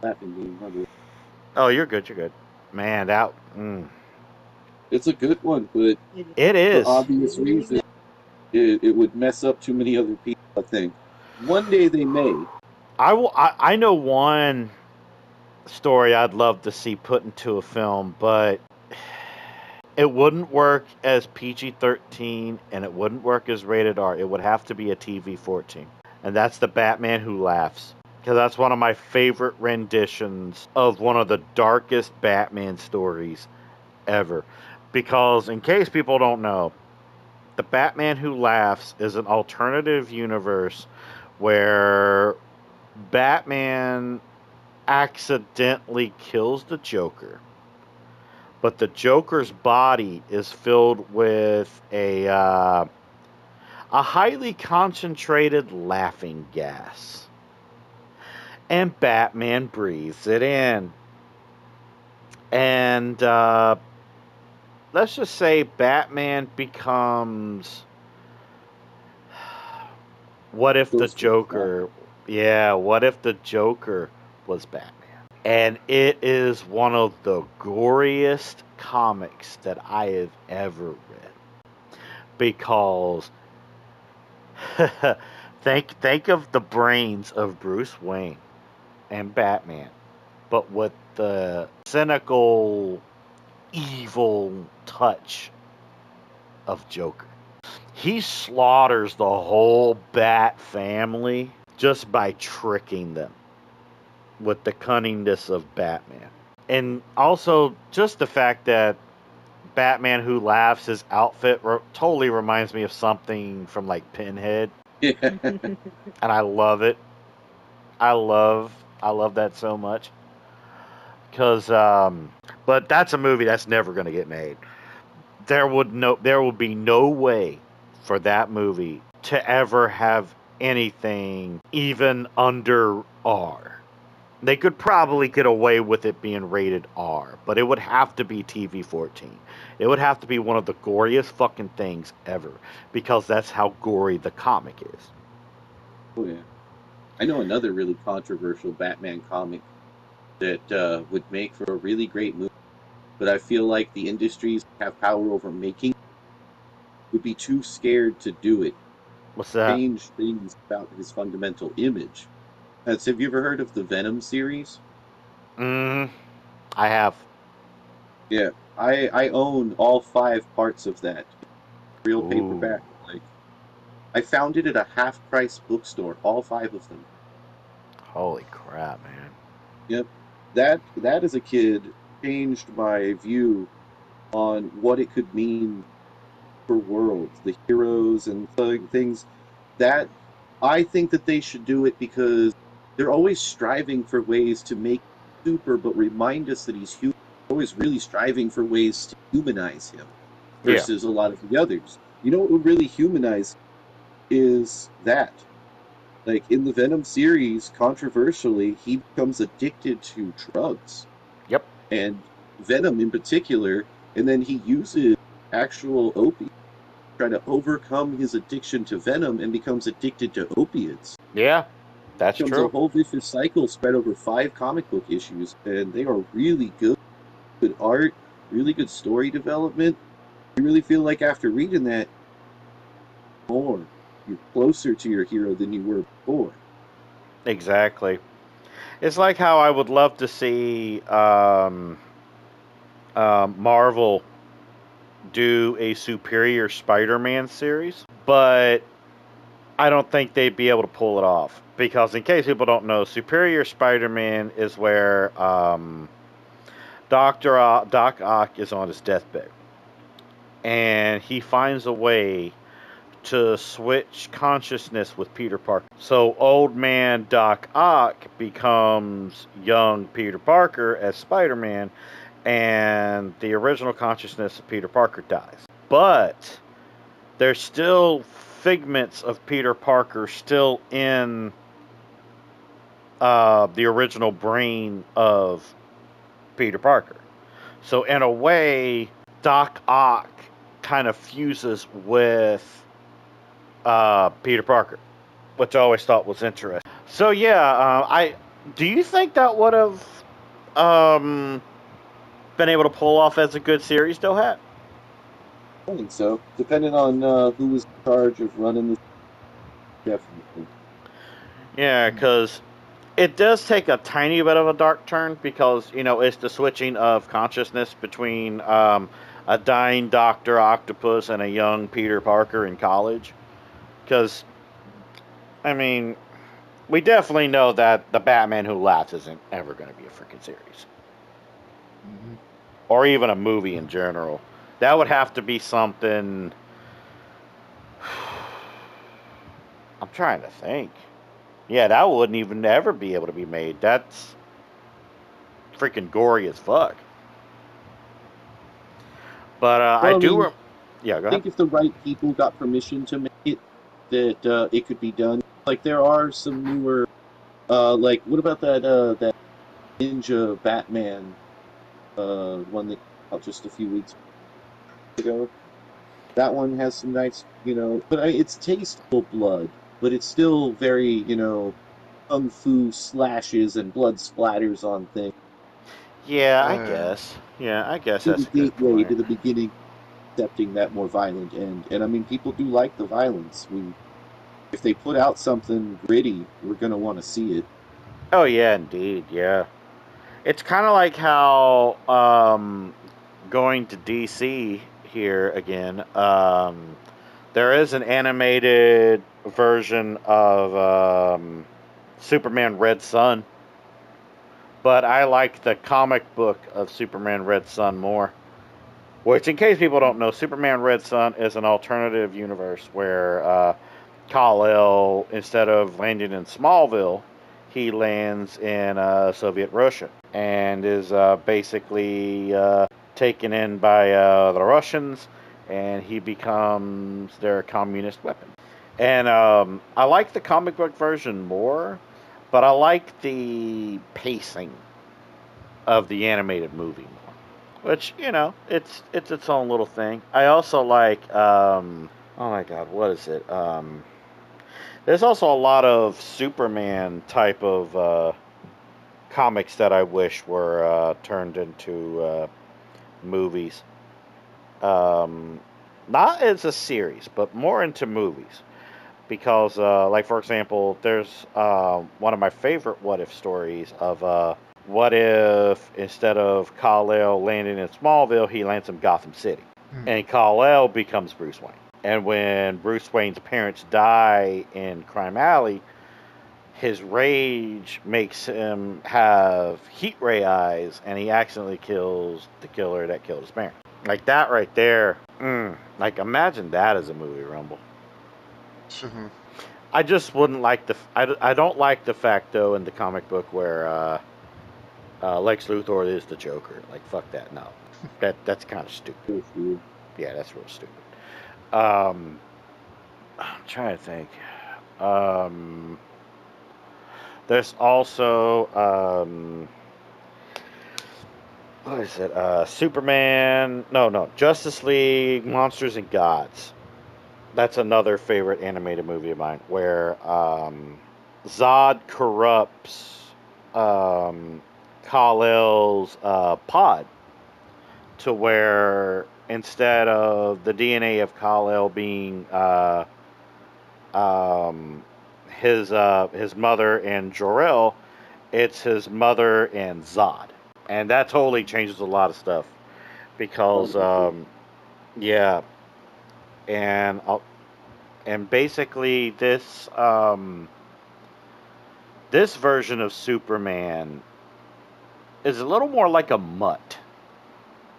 Laughing game. Probably. Oh, you're good. You're good. Man, that. It's a good one, but It is. for obvious reasons, it would mess up too many other people. I think one day they may. I know one story I'd love to see put into a film, but it wouldn't work as PG-13 and it wouldn't work as rated R. It would have to be a TV-14. And that's The Batman Who Laughs. Because that's one of my favorite renditions of one of the darkest Batman stories ever. Because, in case people don't know, The Batman Who Laughs is an alternative universe where Batman accidentally kills the Joker, but the Joker's body is filled with a highly concentrated laughing gas, and Batman breathes it in. And let's just say Batman becomes. What if the Joker? Yeah, what if the Joker was Batman? And it is one of the goriest comics that I have ever read. Because think of the brains of Bruce Wayne and Batman, but with the cynical, evil touch of Joker. He slaughters the whole Bat family just by tricking them with the cunningness of Batman. And also just the fact that Batman Who Laughs, his outfit totally reminds me of something from like Pinhead. Yeah. And I love it. I love that so much. Because but that's a movie that's never going to get made. There would be no way for that movie to ever have anything even under R. They could probably get away with it being rated R, but it would have to be TV-14. It would have to be one of the goriest fucking things ever, because that's how gory the comic is. Oh yeah, I know another really controversial Batman comic that would make for a really great movie, but I feel like the industries have power over making would be too scared to do it. What's that? Change things about his fundamental image. Have you ever heard of the Venom series? I have. Yeah, I own all 5 parts of that. Real paperback. Like, I found it at a half-price bookstore, all 5 of them. Holy crap, man. Yep. That as a kid changed my view on what it could mean for worlds, the heroes and things. That I think that they should do it because they're always striving for ways to make him super, but remind us that he's human. They're always really striving for ways to humanize him versus a lot of the others. You know what would really humanize is that. Like in the Venom series, controversially, he becomes addicted to drugs. Yep. And Venom in particular, and then he uses actual opiates to try to overcome his addiction to Venom and becomes addicted to opiates. Yeah, that's It becomes true. a whole vicious cycle spread over 5 comic book issues, and they are really good. Good art, really good story development. You really feel like after reading that, you're closer to your hero than you were before. Exactly. It's like how I would love to see Marvel do a Superior Spider-Man series, but I don't think they'd be able to pull it off. Because in case people don't know, Superior Spider-Man is where Doc Ock is on his deathbed. And he finds a way to switch consciousness with Peter Parker. So old man Doc Ock becomes young Peter Parker as Spider-Man, and the original consciousness of Peter Parker dies. But there's still figments of Peter Parker still in the original brain of Peter Parker. So in a way, Doc Ock kind of fuses with Peter Parker, which I always thought was interesting. So yeah, do you think that would have been able to pull off as a good series, though, Hat? I think so. Depending on who was in charge of running this, definitely. Yeah, because it does take a tiny bit of a dark turn because, it's the switching of consciousness between a dying Dr. Octopus and a young Peter Parker in college. Because, I mean, we definitely know that the Batman Who Laughs isn't ever going to be a freaking series. Mm-hmm. Or even a movie in general. That would have to be something... I'm trying to think. Yeah, that wouldn't even ever be able to be made. That's freaking gory as fuck. But Well, yeah, go I think ahead. if the right people got permission to make it, that it could be done. Like there are some newer, like what about that Ninja Batman one that came out just a few weeks ago? That one has some nice, but it's tasteful blood, but it's still very, kung fu slashes and blood splatters on things. Yeah, I guess. Yeah, I guess To that's the a good gateway point. to the beginning, accepting that more violent end. And I mean, people do like the violence. If they put out something gritty, we're gonna want to see it. Oh, yeah, indeed, yeah. It's kind of like how going to DC here again, there is an animated version of Superman Red Sun, but I like the comic book of Superman Red Sun more. Which, in case people don't know, Superman Red Sun is an alternative universe where Kal-El, instead of landing in Smallville, he lands in Soviet Russia and is basically taken in by the Russians, and he becomes their communist weapon. And I like the comic book version more, but I like the pacing of the animated movie more. Which, it's its own little thing. I also like, oh my god, what is it? There's also a lot of Superman type of comics that I wish were turned into movies. Not as a series, but more into movies. Because, like, for example, there's one of my favorite what if stories of what if instead of Kal-El landing in Smallville, he lands in Gotham City. And Kal-El becomes Bruce Wayne. And when Bruce Wayne's parents die in Crime Alley, his rage makes him have heat ray eyes, and he accidentally kills the killer that killed his parents. Like that right there. Like imagine that as a movie, Rumble. I just wouldn't like I don't like the fact though in the comic book where Lex Luthor is the Joker. Like fuck that. No, that's kind of stupid. Yeah, that's real stupid. I'm trying to think. There's also what is it? Superman? No, Justice League, Monsters and Gods. That's another favorite animated movie of mine, where Zod corrupts Kal-El's pod to where instead of the DNA of Kal-El being his mother and Jor-El, it's his mother and Zod, and that totally changes a lot of stuff because yeah, and basically this this version of Superman is a little more like a mutt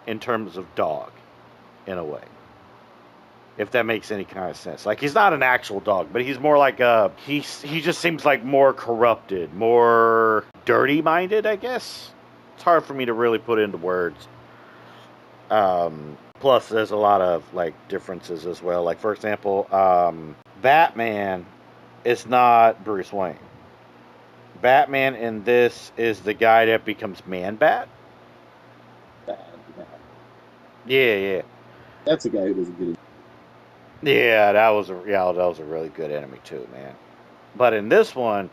in terms of dog, in a way. If that makes any kind of sense. Like, he's not an actual dog, but he's more like he just seems like more corrupted, more dirty-minded, I guess. It's hard for me to really put into words. Plus, there's a lot of, like, differences as well. Like, for example, Batman is not Bruce Wayne. Batman in this is the guy that becomes Man-Bat. Yeah. That's a guy who doesn't get it. Yeah, that was a really good enemy too, man. But in this one,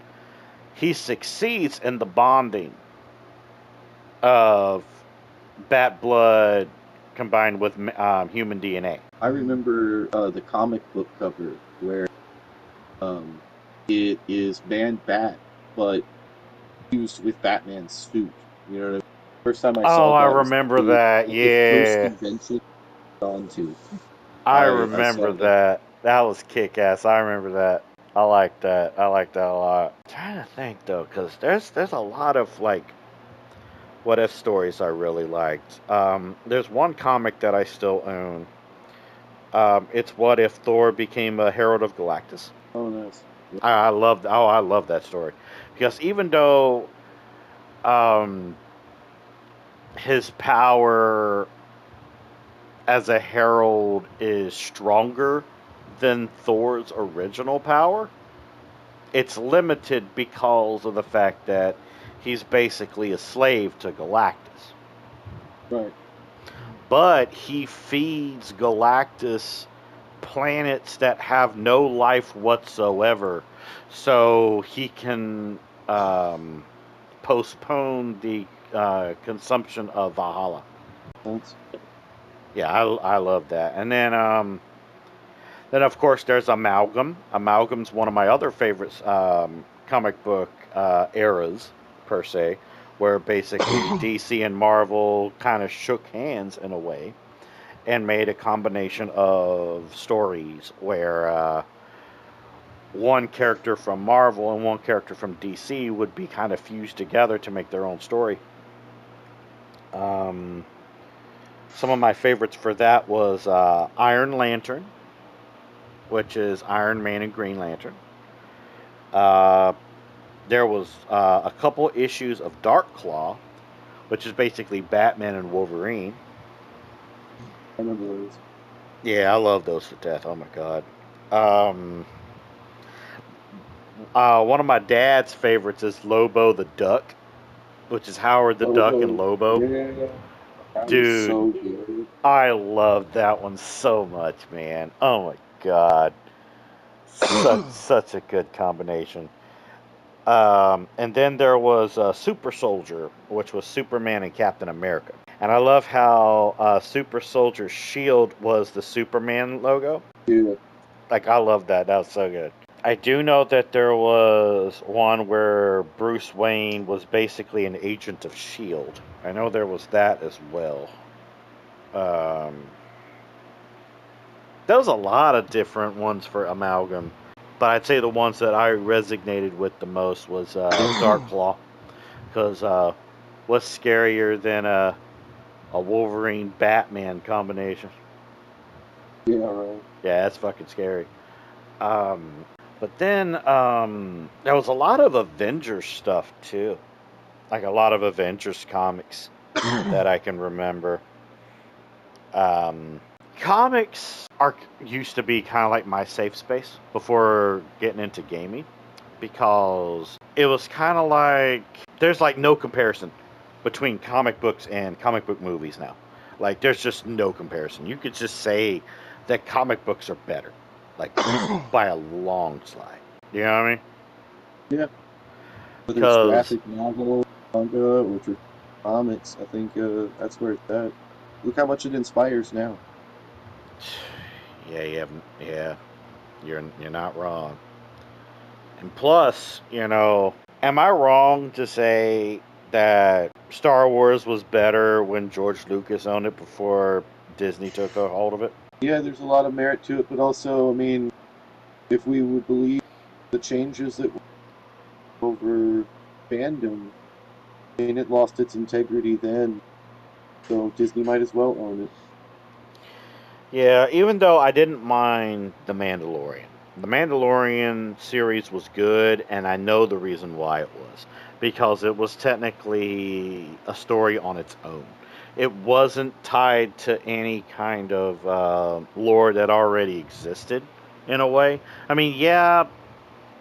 he succeeds in the bonding of bat blood combined with human DNA. I remember the comic book cover where it is Man-Bat, but used with Batman's suit. You know what I mean? First time I saw that. I remember that. Yeah. First convention gone to. I I remember saw that. That was kick-ass. I remember that. I like that. I like that a lot. I'm trying to think though, because there's a lot of like what if stories I really liked. There's one comic that I still own. It's what if Thor became a Herald of Galactus. Oh, nice. I love that story because even though his power as a herald is stronger than Thor's original power, it's limited because of the fact that he's basically a slave to Galactus. Right. But he feeds Galactus planets that have no life whatsoever, so he can postpone the consumption of Valhalla. Thanks. Yeah, I love that. And then of course there's Amalgam. Amalgam's one of my other favorites comic book eras per se, where basically DC and Marvel kind of shook hands in a way and made a combination of stories where one character from Marvel and one character from DC would be kind of fused together to make their own story. Some of my favorites for that was Iron Lantern, which is Iron Man and Green Lantern. There was a couple issues of Dark Claw, which is basically Batman and Wolverine. I remember those. Yeah, I love those to death. Oh my god. One of my dad's favorites is Lobo the Duck, which is Howard the Duck and Lobo. Yeah. That Dude, was so good. I love that one so much, man. Oh my god. Such a good combination. And then there was Super Soldier, which was Superman and Captain America. And I love how Super Soldier's shield was the Superman logo. Yeah. Like, I love that. That was so good. I do know that there was one where Bruce Wayne was basically an agent of S.H.I.E.L.D. I know there was that as well. There was a lot of different ones for Amalgam. But I'd say the ones that I resonated with the most was Dark Claw. Because what's scarier than a Wolverine-Batman combination? Yeah, right. Yeah, that's fucking scary. But then there was a lot of Avengers stuff too. Like a lot of Avengers comics that I can remember. Comics used to be kind of like my safe space before getting into gaming, because it was kind of like there's like no comparison between comic books and comic book movies now. Like there's just no comparison. You could just say that comic books are better, like by a long slide. You know what I mean? Yeah. Whether it's graphic novel, manga, or comics, I think that's where it's at. Look how much it inspires now. Yeah, you're not wrong. And plus, you know, am I wrong to say that Star Wars was better when George Lucas owned it before Disney took a hold of it? Yeah, there's a lot of merit to it, but also, I mean, if we would believe the changes that were over fandom, I mean, it lost its integrity then, so Disney might as well own it. Yeah, even though I didn't mind The Mandalorian. The Mandalorian series was good, and I know the reason why it was. Because it was technically a story on its own. It wasn't tied to any kind of lore that already existed, in a way. I mean, yeah,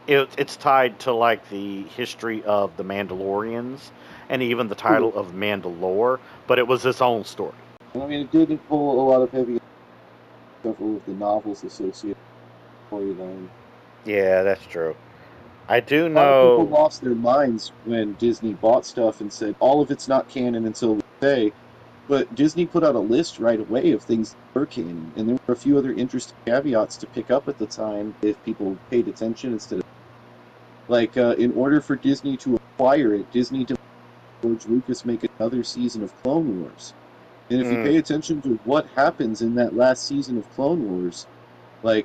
it's tied to, like, the history of the Mandalorians, and even the title of Mandalore, but it was its own story. I mean, it did pull a lot of heavy several of the novels associated with the storyline. Yeah, that's true. I do A lot of people know. lost their minds when Disney bought stuff and said all of it's not canon until we say. But Disney put out a list right away of things that were canon, and there were a few other interesting caveats to pick up at the time if people paid attention instead of in order for Disney to acquire it, Disney demanded George Lucas make another season of Clone Wars. And if you pay attention to what happens in that last season of Clone Wars,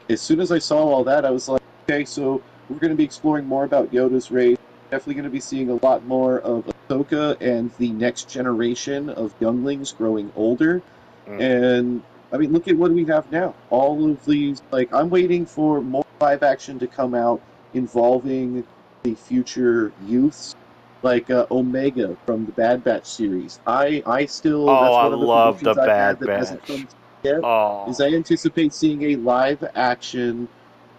as soon as I saw all that, I was like, okay, so we're going to be exploring more about Yoda's race. Definitely going to be seeing a lot more of Ahsoka and the next generation of younglings growing older. And, I mean, look at what we have now. All of these, I'm waiting for more live action to come out involving the future youths, Omega from the Bad Batch series. I still, Oh, that's I one of the love the predictions I've had Bad that hasn't Batch. come yet. Oh, Is I anticipate seeing a live action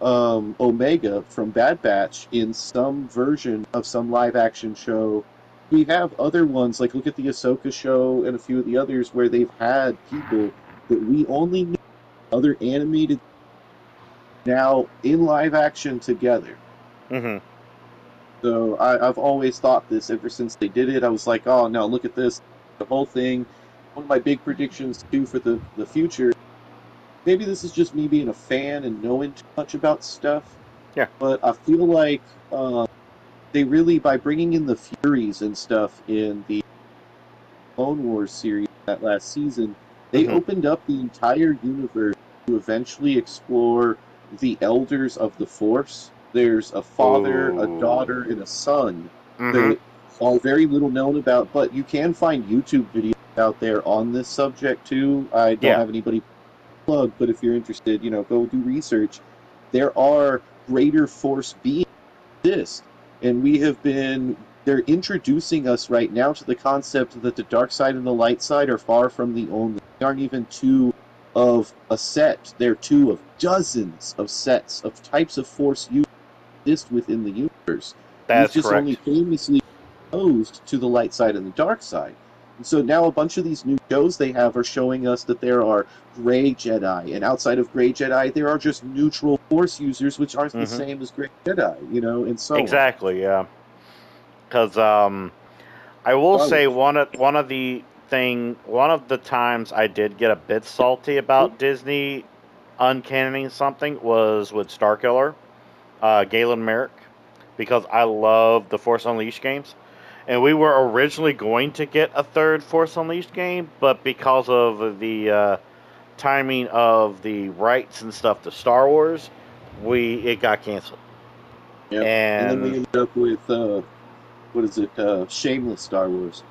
Omega from Bad Batch in some version of some live action show. We have other ones, look at the Ahsoka show and a few of the others where they've had people that we only knew, other animated, now in live action together. So I've always thought this ever since they did it. I was like, oh no, look at this, the whole thing. One of my big predictions too for the future. Maybe this is just me being a fan and knowing too much about stuff. Yeah. But I feel like they really, by bringing in the Furies and stuff in the Clone Wars series that last season, they opened up the entire universe to eventually explore the Elders of the Force. There's a father, a daughter, and a son that are very little known about, but you can find YouTube videos out there on this subject too. I don't have anybody plug, but if you're interested, go do research. There are greater force beings that exist, and they're introducing us right now to the concept that the dark side and the light side are far from the only. They aren't even two of a set. They're two of dozens of sets of types of force you exist within the universe. that's just correct. only famously exposed to the light side and the dark side. And so now a bunch of these new shows they have are showing us that there are gray Jedi, and outside of gray Jedi, there are just neutral Force users, which aren't the same as gray Jedi, and so exactly, yeah. Because I will say one of the times I did get a bit salty about Disney uncanning something was with Starkiller, Galen Merrick, because I love the Force Unleashed games. And we were originally going to get a third Force Unleashed game, but because of the timing of the rights and stuff to Star Wars, it got canceled. Yeah. And then we ended up with shameless Star Wars.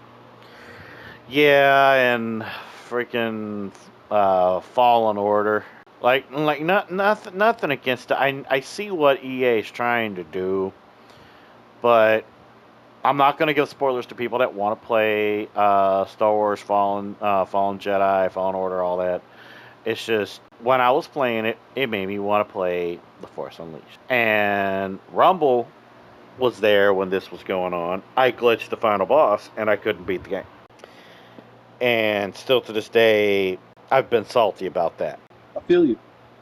Yeah, and freaking Fallen Order. Nothing against it. I see what EA is trying to do, but I'm not going to give spoilers to people that want to play Star Wars Fallen Jedi, Fallen Order, all that. It's just, when I was playing it, it made me want to play The Force Unleashed. And Rumble was there when this was going on. I glitched the final boss, and I couldn't beat the game. And still to this day, I've been salty about that. I feel you.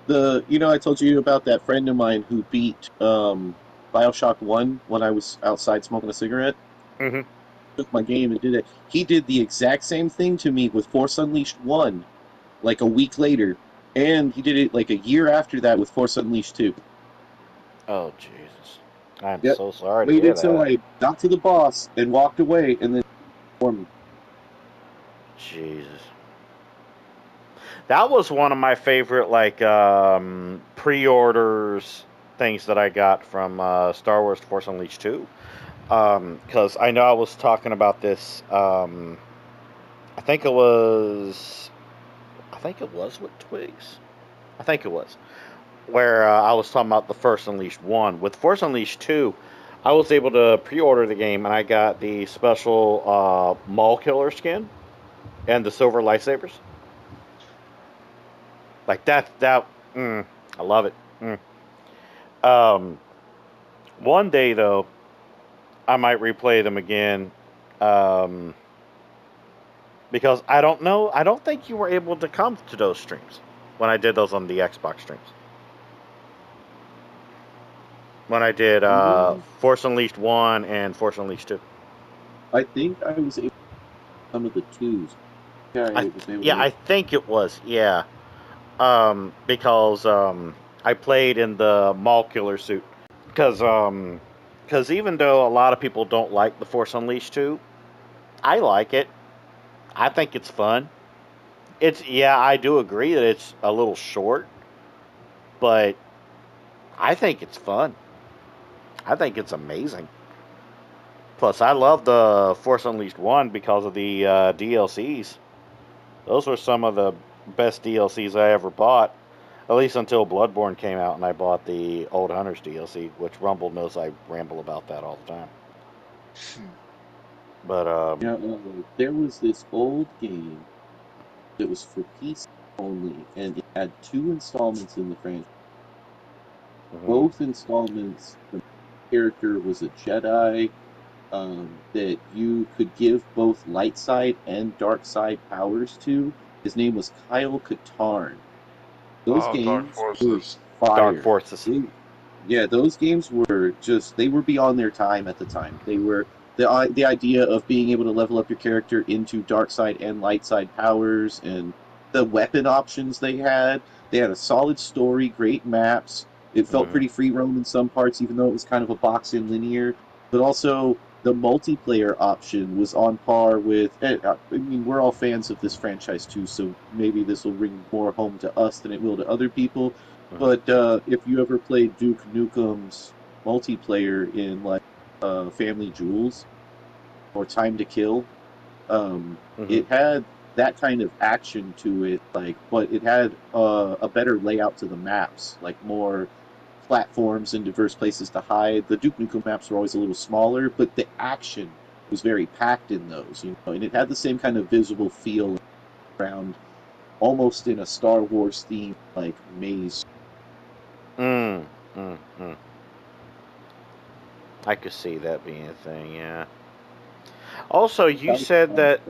I told you about that friend of mine who beat Bioshock 1 when I was outside smoking a cigarette. Took my game and did it. He did the exact same thing to me with Force Unleashed 1, a week later. And he did it a year after that with Force Unleashed 2. Oh, Jesus. I'm so sorry to hear that. Waited until I got to the boss and walked away and then for me. Jesus. That was one of my favorite, pre-orders things that I got from Star Wars Force Unleashed 2. Because I know I was talking about this, I think it was with Twigs. I think it was. Where I was talking about the Force Unleashed 1. With Force Unleashed 2, I was able to pre-order the game, and I got the special Maul Killer skin and the silver lightsabers. I love it. One day, though, I might replay them again. Because I don't think you were able to come to those streams. when I did those on the Xbox streams. When I did Force Unleashed 1 and Force Unleashed 2. I think I was able to some of the 2s. Yeah, I think it was, yeah. Because I played in the Mall Killer suit. Because even though a lot of people don't like the Force Unleashed 2, I like it. I think it's fun. I do agree that it's a little short, but I think it's fun. I think it's amazing. Plus, I love the Force Unleashed 1 because of the DLCs. Those were some of the best DLCs I ever bought, at least until Bloodborne came out and I bought the Old Hunters DLC, which Rumble knows I ramble about that all the time. But there was this old game that was for PC only, and it had 2 installments in the franchise. Both installments, the character was a Jedi that you could give both light side and dark side powers to. His name was Kyle Katarn. Those games were fire. Dark Forces. Yeah, those games were they were beyond their time at the time. They were the idea of being able to level up your character into dark side and light side powers, and the weapon options they had. They had a solid story, great maps. It felt pretty free roam in some parts, even though it was kind of a box-in linear. But also, the multiplayer option was on par with... I mean, we're all fans of this franchise, too, so maybe this will ring more home to us than it will to other people. But if you ever played Duke Nukem's multiplayer in, like, Family Jewels or Time to Kill, it had that kind of action to it, but it had a better layout to the maps, like more platforms and diverse places to hide. The Duke Nukem maps were always a little smaller, but the action was very packed in those, and it had the same kind of visible feel around, almost in a Star Wars theme, like maze. I could see that being a thing, yeah. Also, you said that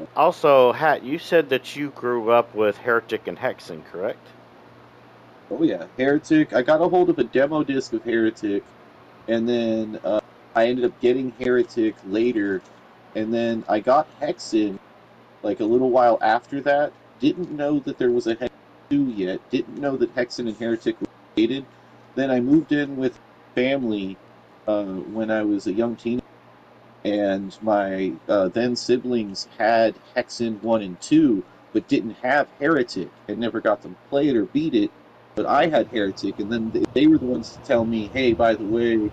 you grew up with Heretic and Hexen, correct? Oh yeah, Heretic. I got a hold of a demo disc of Heretic, and then I ended up getting Heretic later, and then I got Hexen like a little while after that. Didn't know that there was a Hexen 2 yet. Didn't know that Hexen and Heretic were related. Then I moved in with family when I was a young teenager, and my then siblings had Hexen 1 and 2, but didn't have Heretic, and never got to play it or beat it. But I had Heretic, and then they were the ones to tell me, hey, by the way,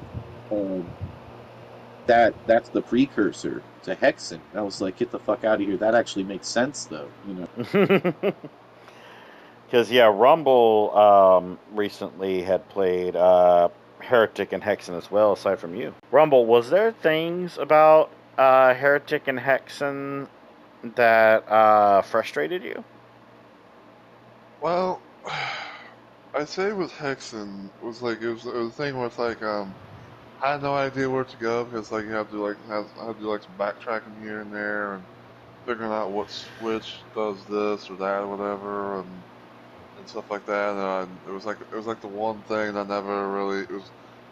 that's the precursor to Hexen. And I was like, get the fuck out of here. That actually makes sense, though, Because, Rumble recently had played Heretic and Hexen as well, aside from you. Rumble, was there things about Heretic and Hexen that frustrated you? Well, I'd say with Hexen was like it was a thing where it's like I had no idea where to go because like you have to have to do like some backtracking here and there and figuring out what switch does this or that or whatever and stuff like that. And it was like the one thing that never really it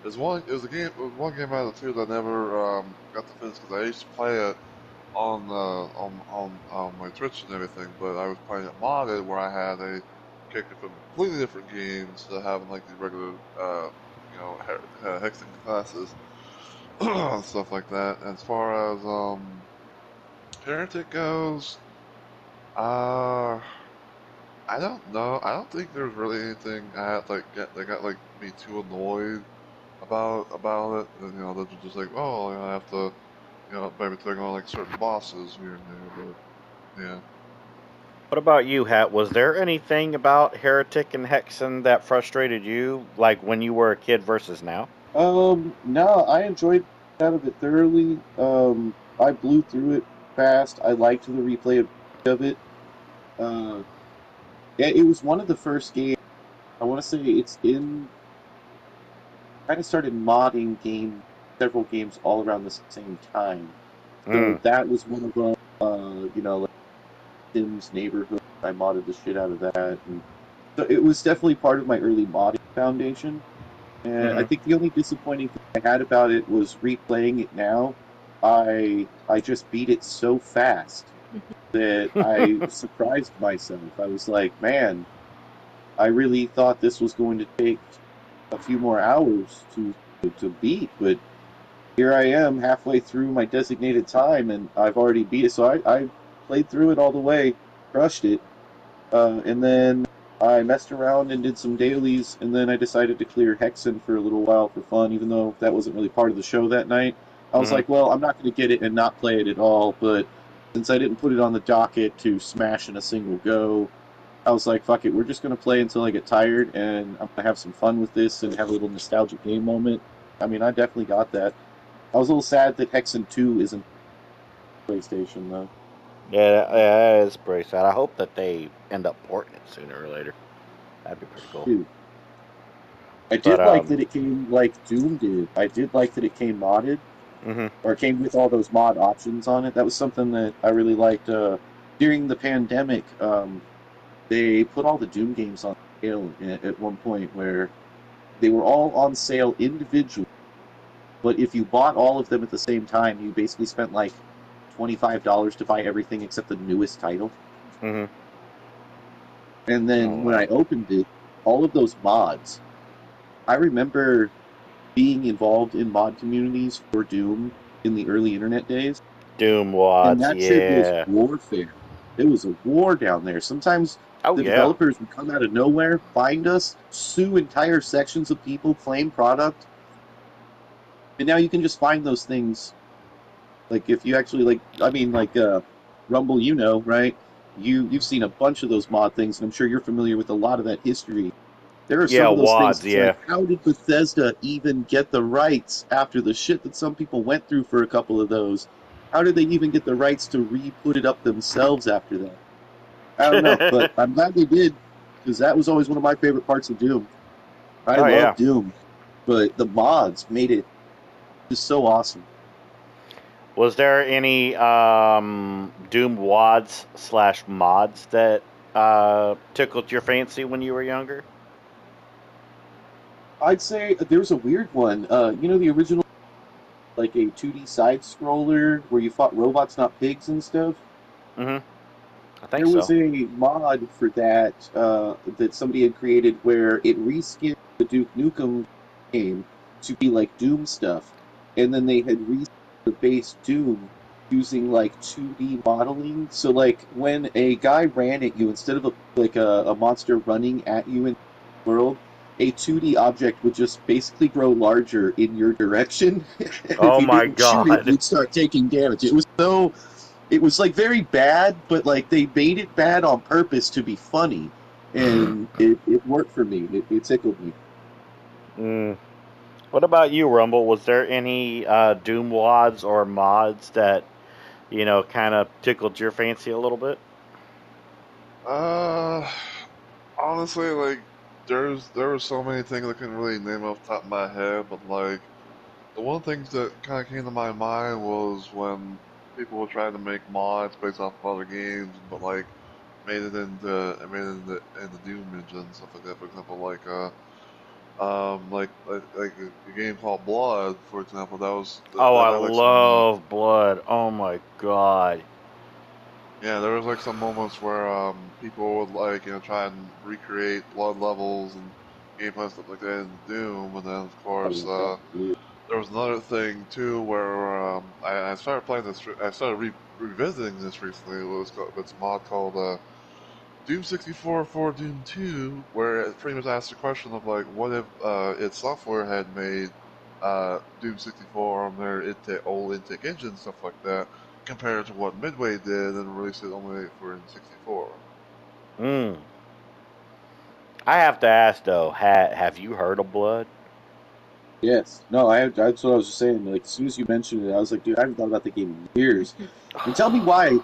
was one game out of the 2 that I never got to finish because I used to play it on my Twitch and everything, but I was playing it modded where I had a character from completely different games to having like the regular Hexen classes and stuff like that. As far as Heretic goes, I don't know. I don't think there's really anything I had that got like me too annoyed about it. And, that was just like, oh, I have to, maybe take on like certain bosses here and there. But yeah. What about you, Hat? Was there anything about Heretic and Hexen that frustrated you, like when you were a kid versus now? No, I enjoyed that of it thoroughly. I blew through it fast. I liked the replay of it. It was one of the first games. I want to say it's in. Kind of started modding several games all around the same time. So that was one of them. Like Sims Neighborhood. I modded the shit out of that. And So it was definitely part of my early modding foundation. And I think the only disappointing thing I had about it was replaying it now. I just beat it so fast that I surprised myself. I was like, man, I really thought this was going to take a few more hours to beat, but here I am halfway through my designated time, and I've already beat it. So I played through it all the way, crushed it, and then I messed around and did some dailies, and then I decided to clear Hexen for a little while for fun, even though that wasn't really part of the show that night. I was like, well, I'm not going to get it and not play it at all, but since I didn't put it on the docket to smash in a single go, I was like, fuck it, we're just going to play until I get tired, and I'm going to have some fun with this and have a little nostalgic game moment. I mean, I definitely got that. I was a little sad that Hexen 2 isn't PlayStation, though. Yeah, that is pretty sad. I hope that they end up porting it sooner or later. That'd be pretty cool. Dude. I did like that it came like Doom did. I did like that it came modded. Or came with all those mod options on it. That was something that I really liked. During the pandemic, they put all the Doom games on sale at one point where they were all on sale individually. But if you bought all of them at the same time, you basically spent like $25 to buy everything except the newest title. And then when I opened it, all of those mods, I remember being involved in mod communities for Doom in the early internet days. Doom mods, and that shit was warfare. It was a war down there. Sometimes the developers would come out of nowhere, find us, sue entire sections of people, claim product. And now you can just find those things. Like, if you actually, Rumble, you know, right? You've seen a bunch of those mod things, and I'm sure you're familiar with a lot of that history. There are some of those things. Like, how did Bethesda even get the rights after the shit that some people went through for a couple of those? How did they even get the rights to re-put it up themselves after that? I don't know, but I'm glad they did, because that was always one of my favorite parts of Doom. I love Doom, but the mods made it just so awesome. Was there any Doom WADs / mods that tickled your fancy when you were younger? I'd say there's a weird one. You know the original, like a 2D side scroller where you fought robots, not pigs and stuff? I think there was a mod for that that somebody had created where it reskinned the Duke Nukem game to be like Doom stuff. And then they had reskinned the base Doom using like 2D modeling. So like when a guy ran at you, instead of a monster running at you in the world, a 2D object would just basically grow larger in your direction. Oh my god! Shoot it, you'd start taking damage. It was like very bad, but like they made it bad on purpose to be funny, and it worked for me. It tickled me. What about you, Rumble? Was there any Doom WADs or mods that, you know, kind of tickled your fancy a little bit? Honestly, like, there were so many things I couldn't really name off the top of my head, but like, the one thing that kind of came to my mind was when people were trying to make mods based off of other games, but like made it into the Doom engine and stuff like that. For example, like a game called Blood, for example. I love Blood. Oh my god. Yeah, there was like some moments where people would like try and recreate Blood levels and gameplay and stuff like that in Doom, and then of course there was another thing too where I started playing this. I started revisiting this recently. It's a mod called Doom 64 for Doom 2, where it pretty much asked the question of like, what if id Software had made Doom 64 on their old Intake engine and stuff like that, compared to what Midway did and released it only for N64. I have to ask though, have you heard of Blood? Yes. No, that's what I was just saying. Like, as soon as you mentioned it, I was like, dude, I haven't thought about the game in years. And tell me why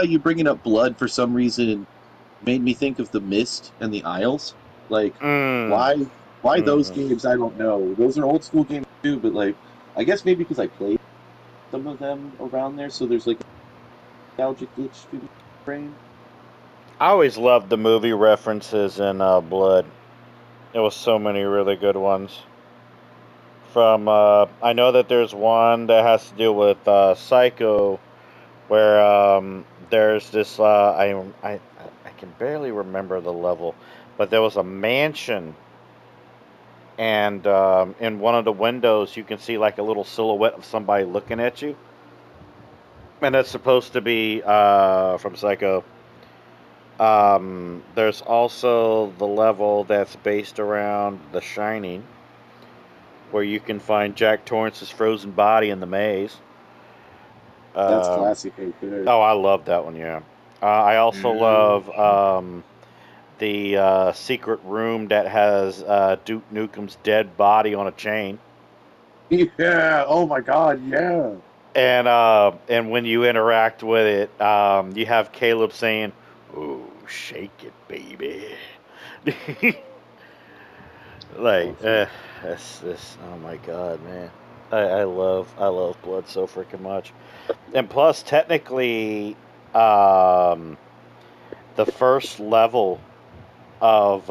you bringing up Blood for some reason made me think of The Mist and the Isles. Like, why those games? I don't know. Those are old school games too, but like, I guess maybe because I played some of them around there, so there's like a nostalgic glitch to the brain. I always loved the movie references in Blood. There was so many really good ones. From I know that there's one that has to do with Psycho, where there's this I can barely remember the level, but there was a mansion, and in one of the windows you can see like a little silhouette of somebody looking at you, and that's supposed to be from Psycho. There's also the level that's based around The Shining, where you can find Jack Torrance's frozen body in the maze. That's classic right there. Oh, I love that one. Yeah. I also love the secret room that has Duke Nukem's dead body on a chain. Yeah. Oh my God. Yeah. And when you interact with it, you have Caleb saying, "Ooh, shake it, baby." Like, this. Oh my God, man. I love Blood so freaking much. And plus, technically, the first level of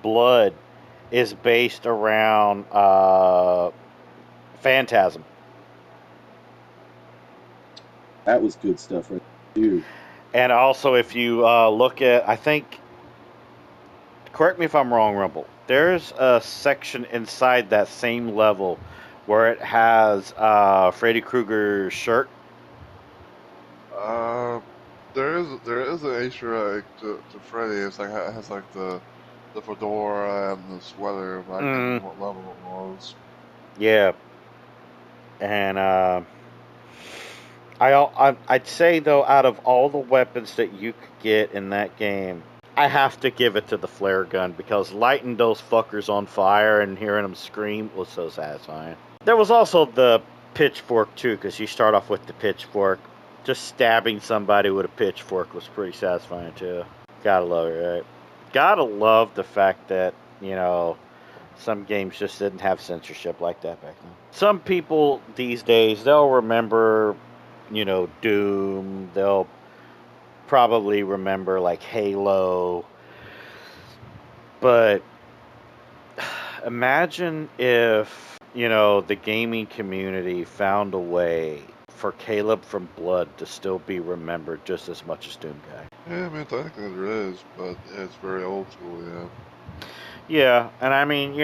Blood is based around Phantasm. That was good stuff right there, too. And also, if you look at, I think, correct me if I'm wrong, Rumble, there's a section inside that same level where it has Freddy Krueger's shirt. There is an Easter egg to Freddy. It's like it has like the fedora and the sweater. But I can't remember what level it was. Yeah. And I'd say though, out of all the weapons that you could get in that game, I have to give it to the flare gun, because lighting those fuckers on fire and hearing them scream was so satisfying. There was also the pitchfork too, because you start off with the pitchfork. Just stabbing somebody with a pitchfork was pretty satisfying too. Gotta love it, right? Gotta love the fact that, some games just didn't have censorship like that back then. Some people these days, they'll remember, Doom. They'll probably remember like Halo. But imagine if, the gaming community found a way for Caleb from Blood to still be remembered just as much as Doom Guy. Yeah, I mean, technically there is, but yeah, it's very old school, yeah. Yeah, and I mean,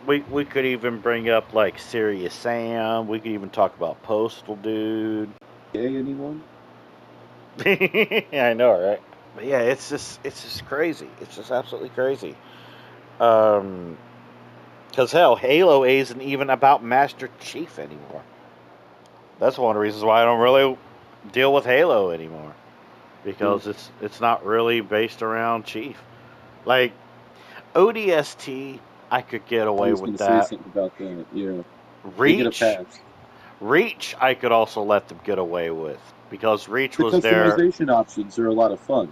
we could even bring up like Serious Sam. We could even talk about Postal Dude. Hey, anyone? Yeah, I know, right? But yeah, it's just crazy. It's just absolutely crazy. Because hell, Halo isn't even about Master Chief anymore. That's one of the reasons why I don't really deal with Halo anymore, because it's not really based around Chief. Like ODST, I could get away with that. I was going to say something about that. Yeah. Reach, I could also let them get away with, because Reach the was there. Customization options are a lot of fun.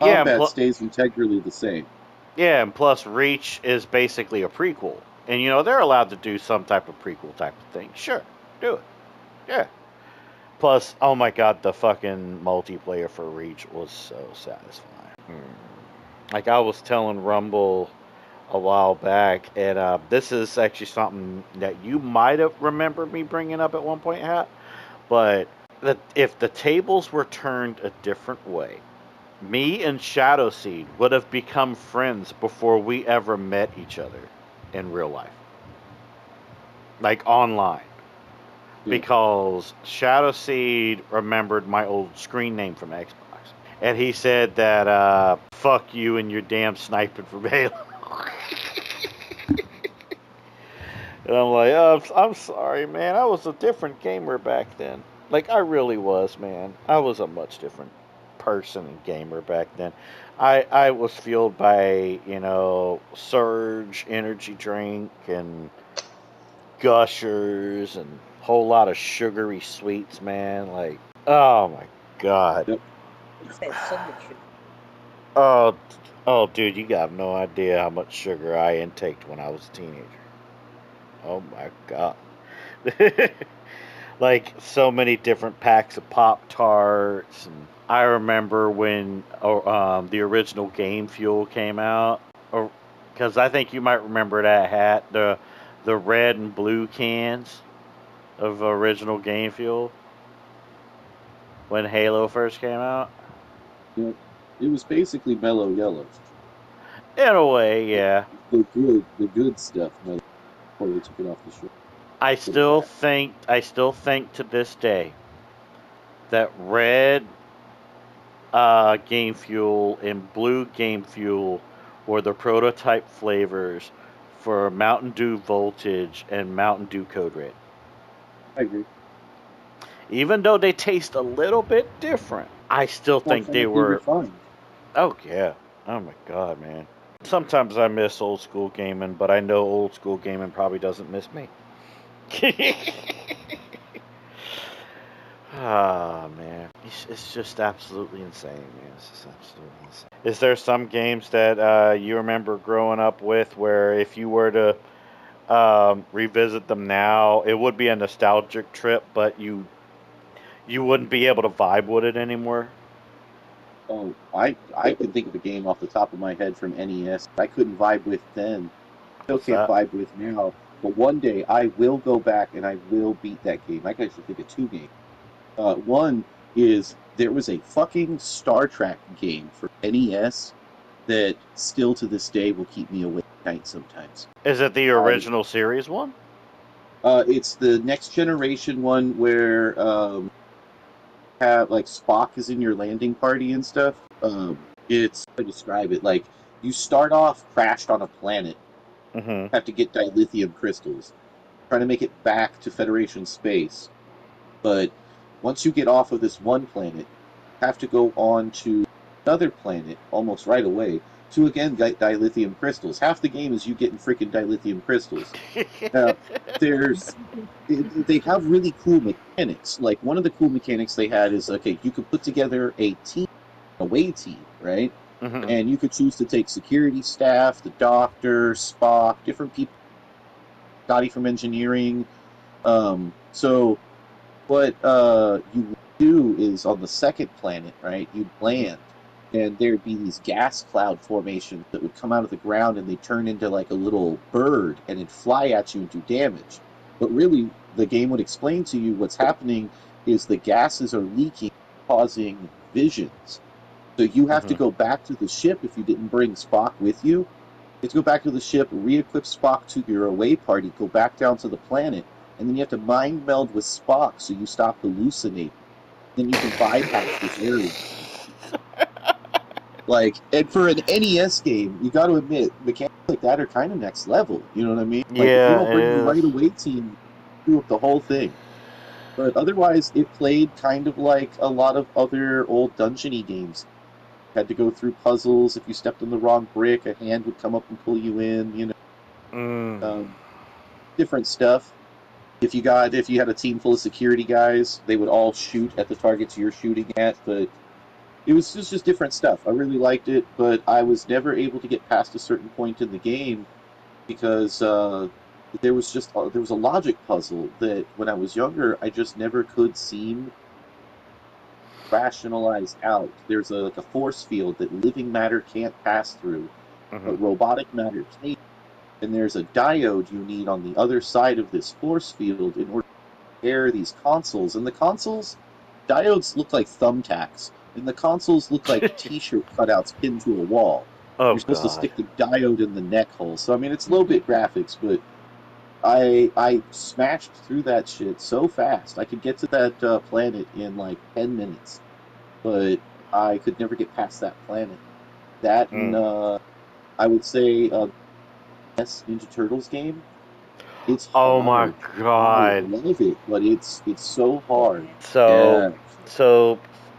Combat stays integrally the same. Yeah, and plus Reach is basically a prequel. And, they're allowed to do some type of prequel type of thing. Sure, do it. Yeah. Plus, oh my God, the fucking multiplayer for Reach was so satisfying. Like I was telling Rumble a while back, and this is actually something that you might have remembered me bringing up at one point, Hat. But if the tables were turned a different way, me and Shadowseed would have become friends before we ever met each other in real life. Like online. Yeah. Because Shadowseed remembered my old screen name from Xbox. And he said that, fuck you and your damn sniping from Halo. And I'm like, oh, I'm sorry, man. I was a different gamer back then. Like, I really was, man. I was a much different person and gamer back then. I was fueled by, Surge energy drink and Gushers and a whole lot of sugary sweets, man. Like, oh my God. Yep. So much sugar. Oh, dude, you got no idea how much sugar I intaked when I was a teenager. Oh my God. Like, so many different packs of Pop-Tarts and I remember when the original Game Fuel came out, or because I think you might remember that hat, the red and blue cans of original Game Fuel when Halo first came out. Yeah, it was basically mellow yellow. In a way, yeah. The good stuff. Before they took it off the show. I still think to this day that red Game Fuel and blue Game Fuel were the prototype flavors for Mountain Dew Voltage and Mountain Dew Code Red. I agree. Even though they taste a little bit different, I still think they were fun. Oh yeah. Oh my god, man. Sometimes I miss old school gaming, but I know old school gaming probably doesn't miss me. Ah, man. It's just absolutely insane, man. It's just absolutely insane. Is there some games that you remember growing up with where if you were to revisit them now, it would be a nostalgic trip, but you wouldn't be able to vibe with it anymore? Oh, I can think of a game off the top of my head from NES I couldn't vibe with then. Still can't vibe with now. But one day I will go back and I will beat that game. I can actually think of two games. One is there was a fucking Star Trek game for NES that still to this day will keep me awake at night sometimes. Is it the original series one? It's the next generation one where have like Spock is in your landing party and stuff. It's how to describe it. Like you start off crashed on a planet, have to get dilithium crystals, trying to make it back to Federation space, but once you get off of this one planet, have to go on to another planet almost right away to again get dilithium crystals. Half the game is you getting freaking dilithium crystals. Now, they have really cool mechanics. Like one of the cool mechanics they had is okay, you could put together a team, away team, right? And you could choose to take security staff, the doctor, Spock, different people, Scotty from engineering. So what you do is on the second planet, right? You'd land, and there'd be these gas cloud formations that would come out of the ground, and they turn into like a little bird, and it'd fly at you and do damage. But really, the game would explain to you what's happening is the gases are leaking, causing visions. So you have to go back to the ship if you didn't bring Spock with you. You have to go back to the ship, re-equip Spock to your away party, go back down to the planet, and then you have to mind meld with Spock so you stop hallucinating. Then you can bypass this area. Like, and for an NES game, you got to admit, mechanics like that are kind of next level. You know what I mean? Like, if you don't bring the right away team, do up the whole thing. But otherwise, it played kind of like a lot of other old dungeon-y games. You had to go through puzzles. If you stepped on the wrong brick, a hand would come up and pull you in. You know, different stuff. If you had a team full of security guys, they would all shoot at the targets you're shooting at. But it was just different stuff. I really liked it, but I was never able to get past a certain point in the game because there was a logic puzzle that when I was younger I just never could seem rationalize out. There's a force field that living matter can't pass through, but robotic matter can. And there's a diode you need on the other side of this force field in order to repair these consoles. And the consoles, diodes look like thumbtacks, and the consoles look like T-shirt cutouts pinned to a wall. You're supposed to stick the diode in the neck hole. So I mean, it's low-bit graphics, but I smashed through that shit so fast. I could get to that planet in like 10 minutes, but I could never get past that planet. That and I would say Ninja Turtles game. It's hard. Oh my god! I love it, but it's so hard. So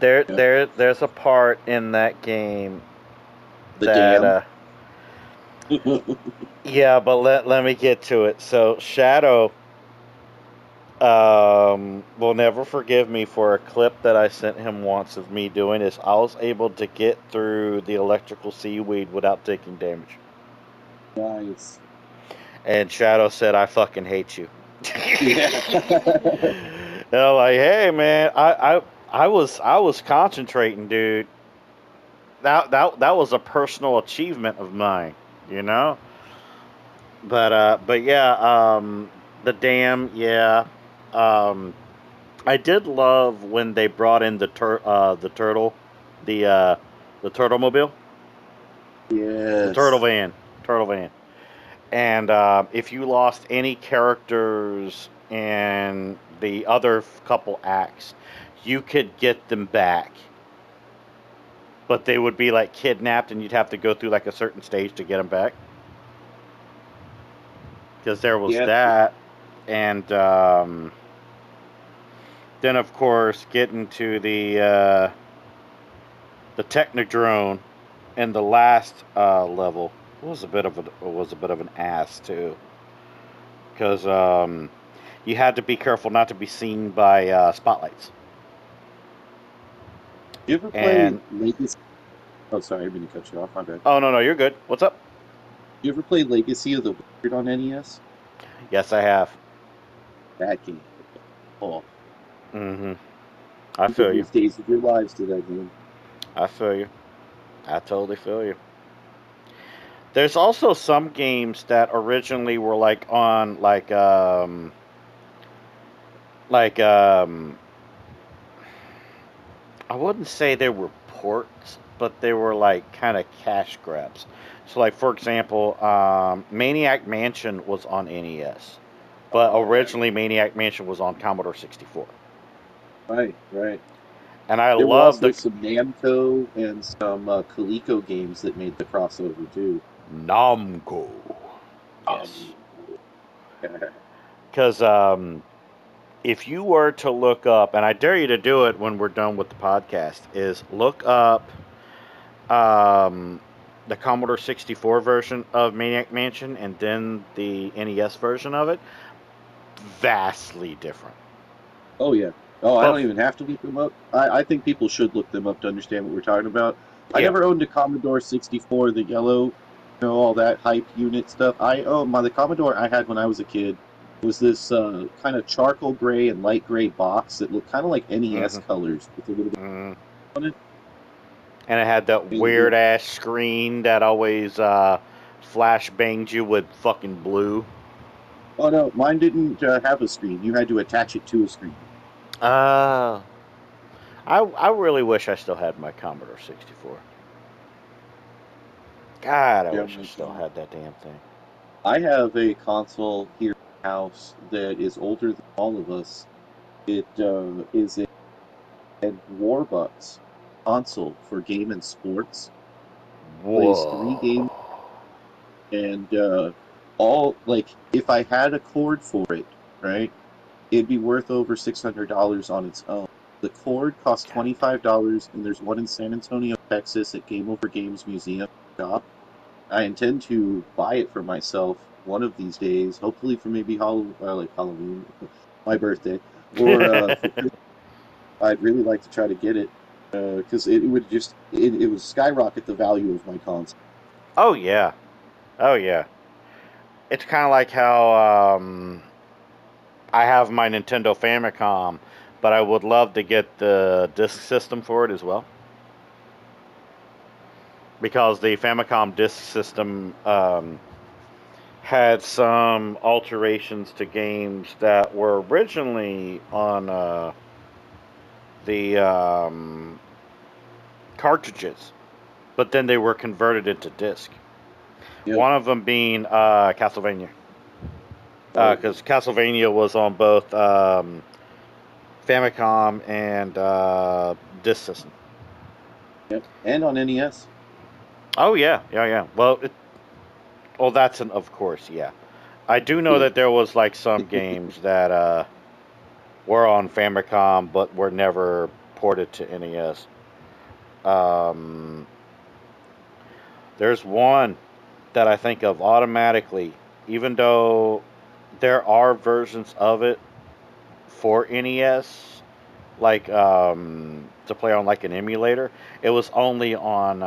there's a part in that game yeah, but let me get to it. So Shadow will never forgive me for a clip that I sent him once of me doing this. I was able to get through the electrical seaweed without taking damage. Nice. And Shadow said, "I fucking hate you." Yeah. And I'm like, "Hey, man, I was concentrating, dude. That was a personal achievement of mine, you know. But yeah, the dam, yeah. Um, I did love when they brought in the turtle, the turtle mobile, the Yes. turtle van, and if you lost any characters in the other couple acts, you could get them back, but they would be like kidnapped, and you'd have to go through like a certain stage to get them back. Because there was Yeah. that, and then of course getting to the Technodrome in the last level was a bit of an ass too, because you had to be careful not to be seen by spotlights. You ever play And Legacy? Oh, sorry, I didn't cut you off. My bad. oh no, you're good. What's up? You ever play Legacy of the Wizard on NES? Yes, I have. That game. Oh, Mm-hmm. I you could feel you. lose days of your lives to that game. I feel you. I totally feel you. There's also some games that originally were like I wouldn't say they were ports, but they were like kind of cash grabs. So like for example, Maniac Mansion was on NES, but Oh, yeah. originally Maniac Mansion was on Commodore 64. Right, right. And I There were love also the some Namco and some Coleco games that made the crossover too. Namco. Yes. Yeah. Because if you were to look up, and I dare you to do it when we're done with the podcast, is look up um, the Commodore 64 version of Maniac Mansion and then the NES version of it. Vastly different. Oh yeah. Oh, I But don't even have to look them up. I think people should look them up to understand what we're talking about. I yeah, never owned a Commodore 64, the yellow, all that hype unit stuff. The Commodore I had when I was a kid was this kind of charcoal gray and light gray box that looked kind of like NES hmm colors with a little bit hmm on it. and it had that And weird ass screen that always flash banged you with fucking blue. oh no, mine didn't have a screen. You had to attach it to a screen. Uh, I really wish I still had my Commodore 64. God, I Yeah, wish I still had that damn thing. I have a console here in the house that is older than all of us. It is a Warbucks console for game and sports. Plays three games, Whoa. and all like if I had a cord for it, right, it'd be worth over $600 on its own. The cord costs $25, and there's one in San Antonio, Texas, at Game Over Games Museum shop. I intend to buy it for myself one of these days, hopefully for maybe Halloween, my birthday, or for Christmas. I'd really like to try to get it because it would it would skyrocket the value of my console. Oh yeah. Oh yeah. It's kind of like how I have my Nintendo Famicom, but I would love to get the disc system for it as well. Because the Famicom disc system had some alterations to games that were originally on the cartridges, but then they were converted into disc. Yep. One of them being Castlevania, Oh, because Castlevania was on both Famicom and disc system. yep. And on NES. Oh yeah, yeah, yeah. Well, that's an of course, yeah. I do know Yeah. that there was like some games that were on Famicom but were never ported to NES. Um, there's one that I think of automatically, even though there are versions of it for NES, like to play on like an emulator. It was only on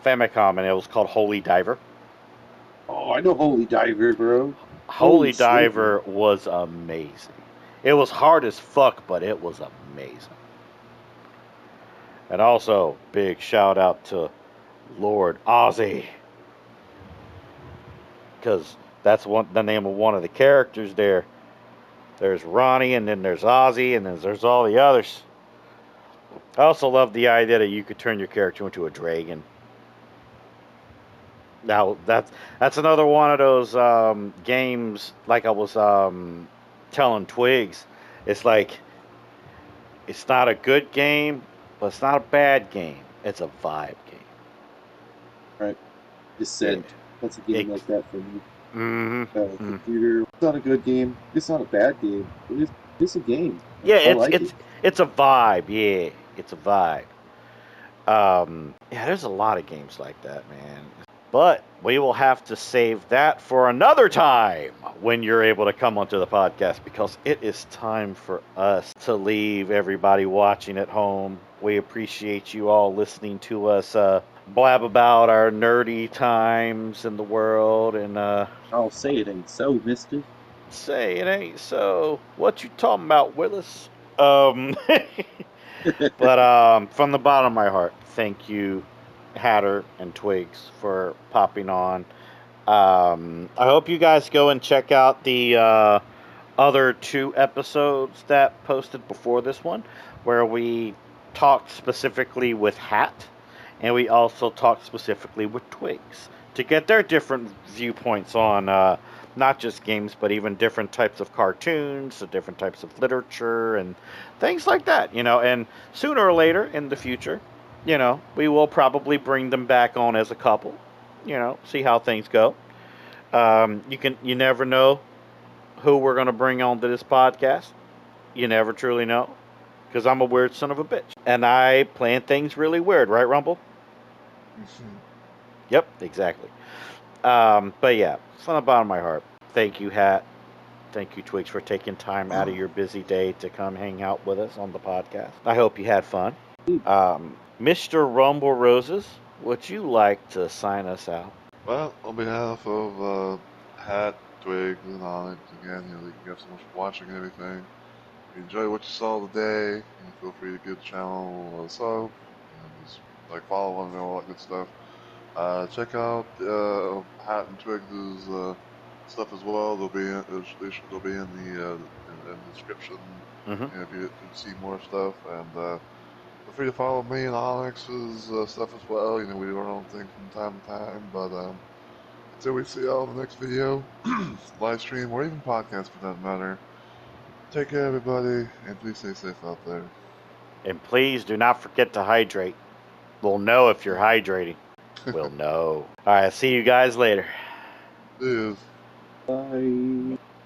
Famicom, and it was called Holy Diver. Oh, I know Holy Diver, bro. Holy Holy smoke. Diver was amazing. It was hard as fuck, but it was amazing. And also, big shout out to Lord Ozzy. Because that's the name of one of the characters there. There's Ronnie, and then there's Ozzy, and then there's all the others. I also love the idea that you could turn your character into a dragon. Now, that's another one of those games, like I was telling Twigs. It's like, it's not a good game, but it's not a bad game. It's a vibe game. Right. Descent. That's a game like that for me. Computer. It's not a good game. It's not a bad game. It's a game. Yeah, it's it's a vibe. Yeah, it's a vibe. Yeah, there's a lot of games like that, man. But we will have to save that for another time when you're able to come onto the podcast, because it is time for us to leave everybody watching at home. We appreciate you all listening to us blab about our nerdy times in the world, and I'll say it ain't so, mister. say it ain't so. What you talking about, Willis? But from the bottom of my heart, thank you, Hatter and Twigs, for popping on. I hope you guys go and check out the other 2 episodes that posted before this one, where we talked specifically with Hat, and we also talked specifically with Twigs to get their different viewpoints on not just games, but even different types of cartoons, the different types of literature, and things like that, and sooner or later in the future, we will probably bring them back on as a couple, see how things go. You never know who we're going to bring on to this podcast. You never truly know, because I'm a weird son of a bitch, and I plan things really weird, right, Rumble? Yep, exactly. But yeah, from the bottom of my heart, thank you, Hat. Thank you, Twigs, for taking time out of your busy day to come hang out with us on the podcast. I hope you had fun. MrRumbleRoses, would you like to sign us out? Well, on behalf of Hat, Twig, and Onyx, again, thank you guys so much for watching and everything. If you enjoyed what you saw today, feel free to give the channel a sub, just follow and all that good stuff. Check out Hat and Twigs' stuff as well. They'll be in the description. Mm-hmm. If you see more stuff, and feel free to follow me and Onyx's stuff as well. We do our own thing from time to time, but until we see y'all in the next video, live stream, or even podcast for that matter, take care, everybody, and please stay safe out there. And please do not forget to hydrate. We'll know if you're hydrating. We'll know. All right, see you guys later. Cheers. Bye.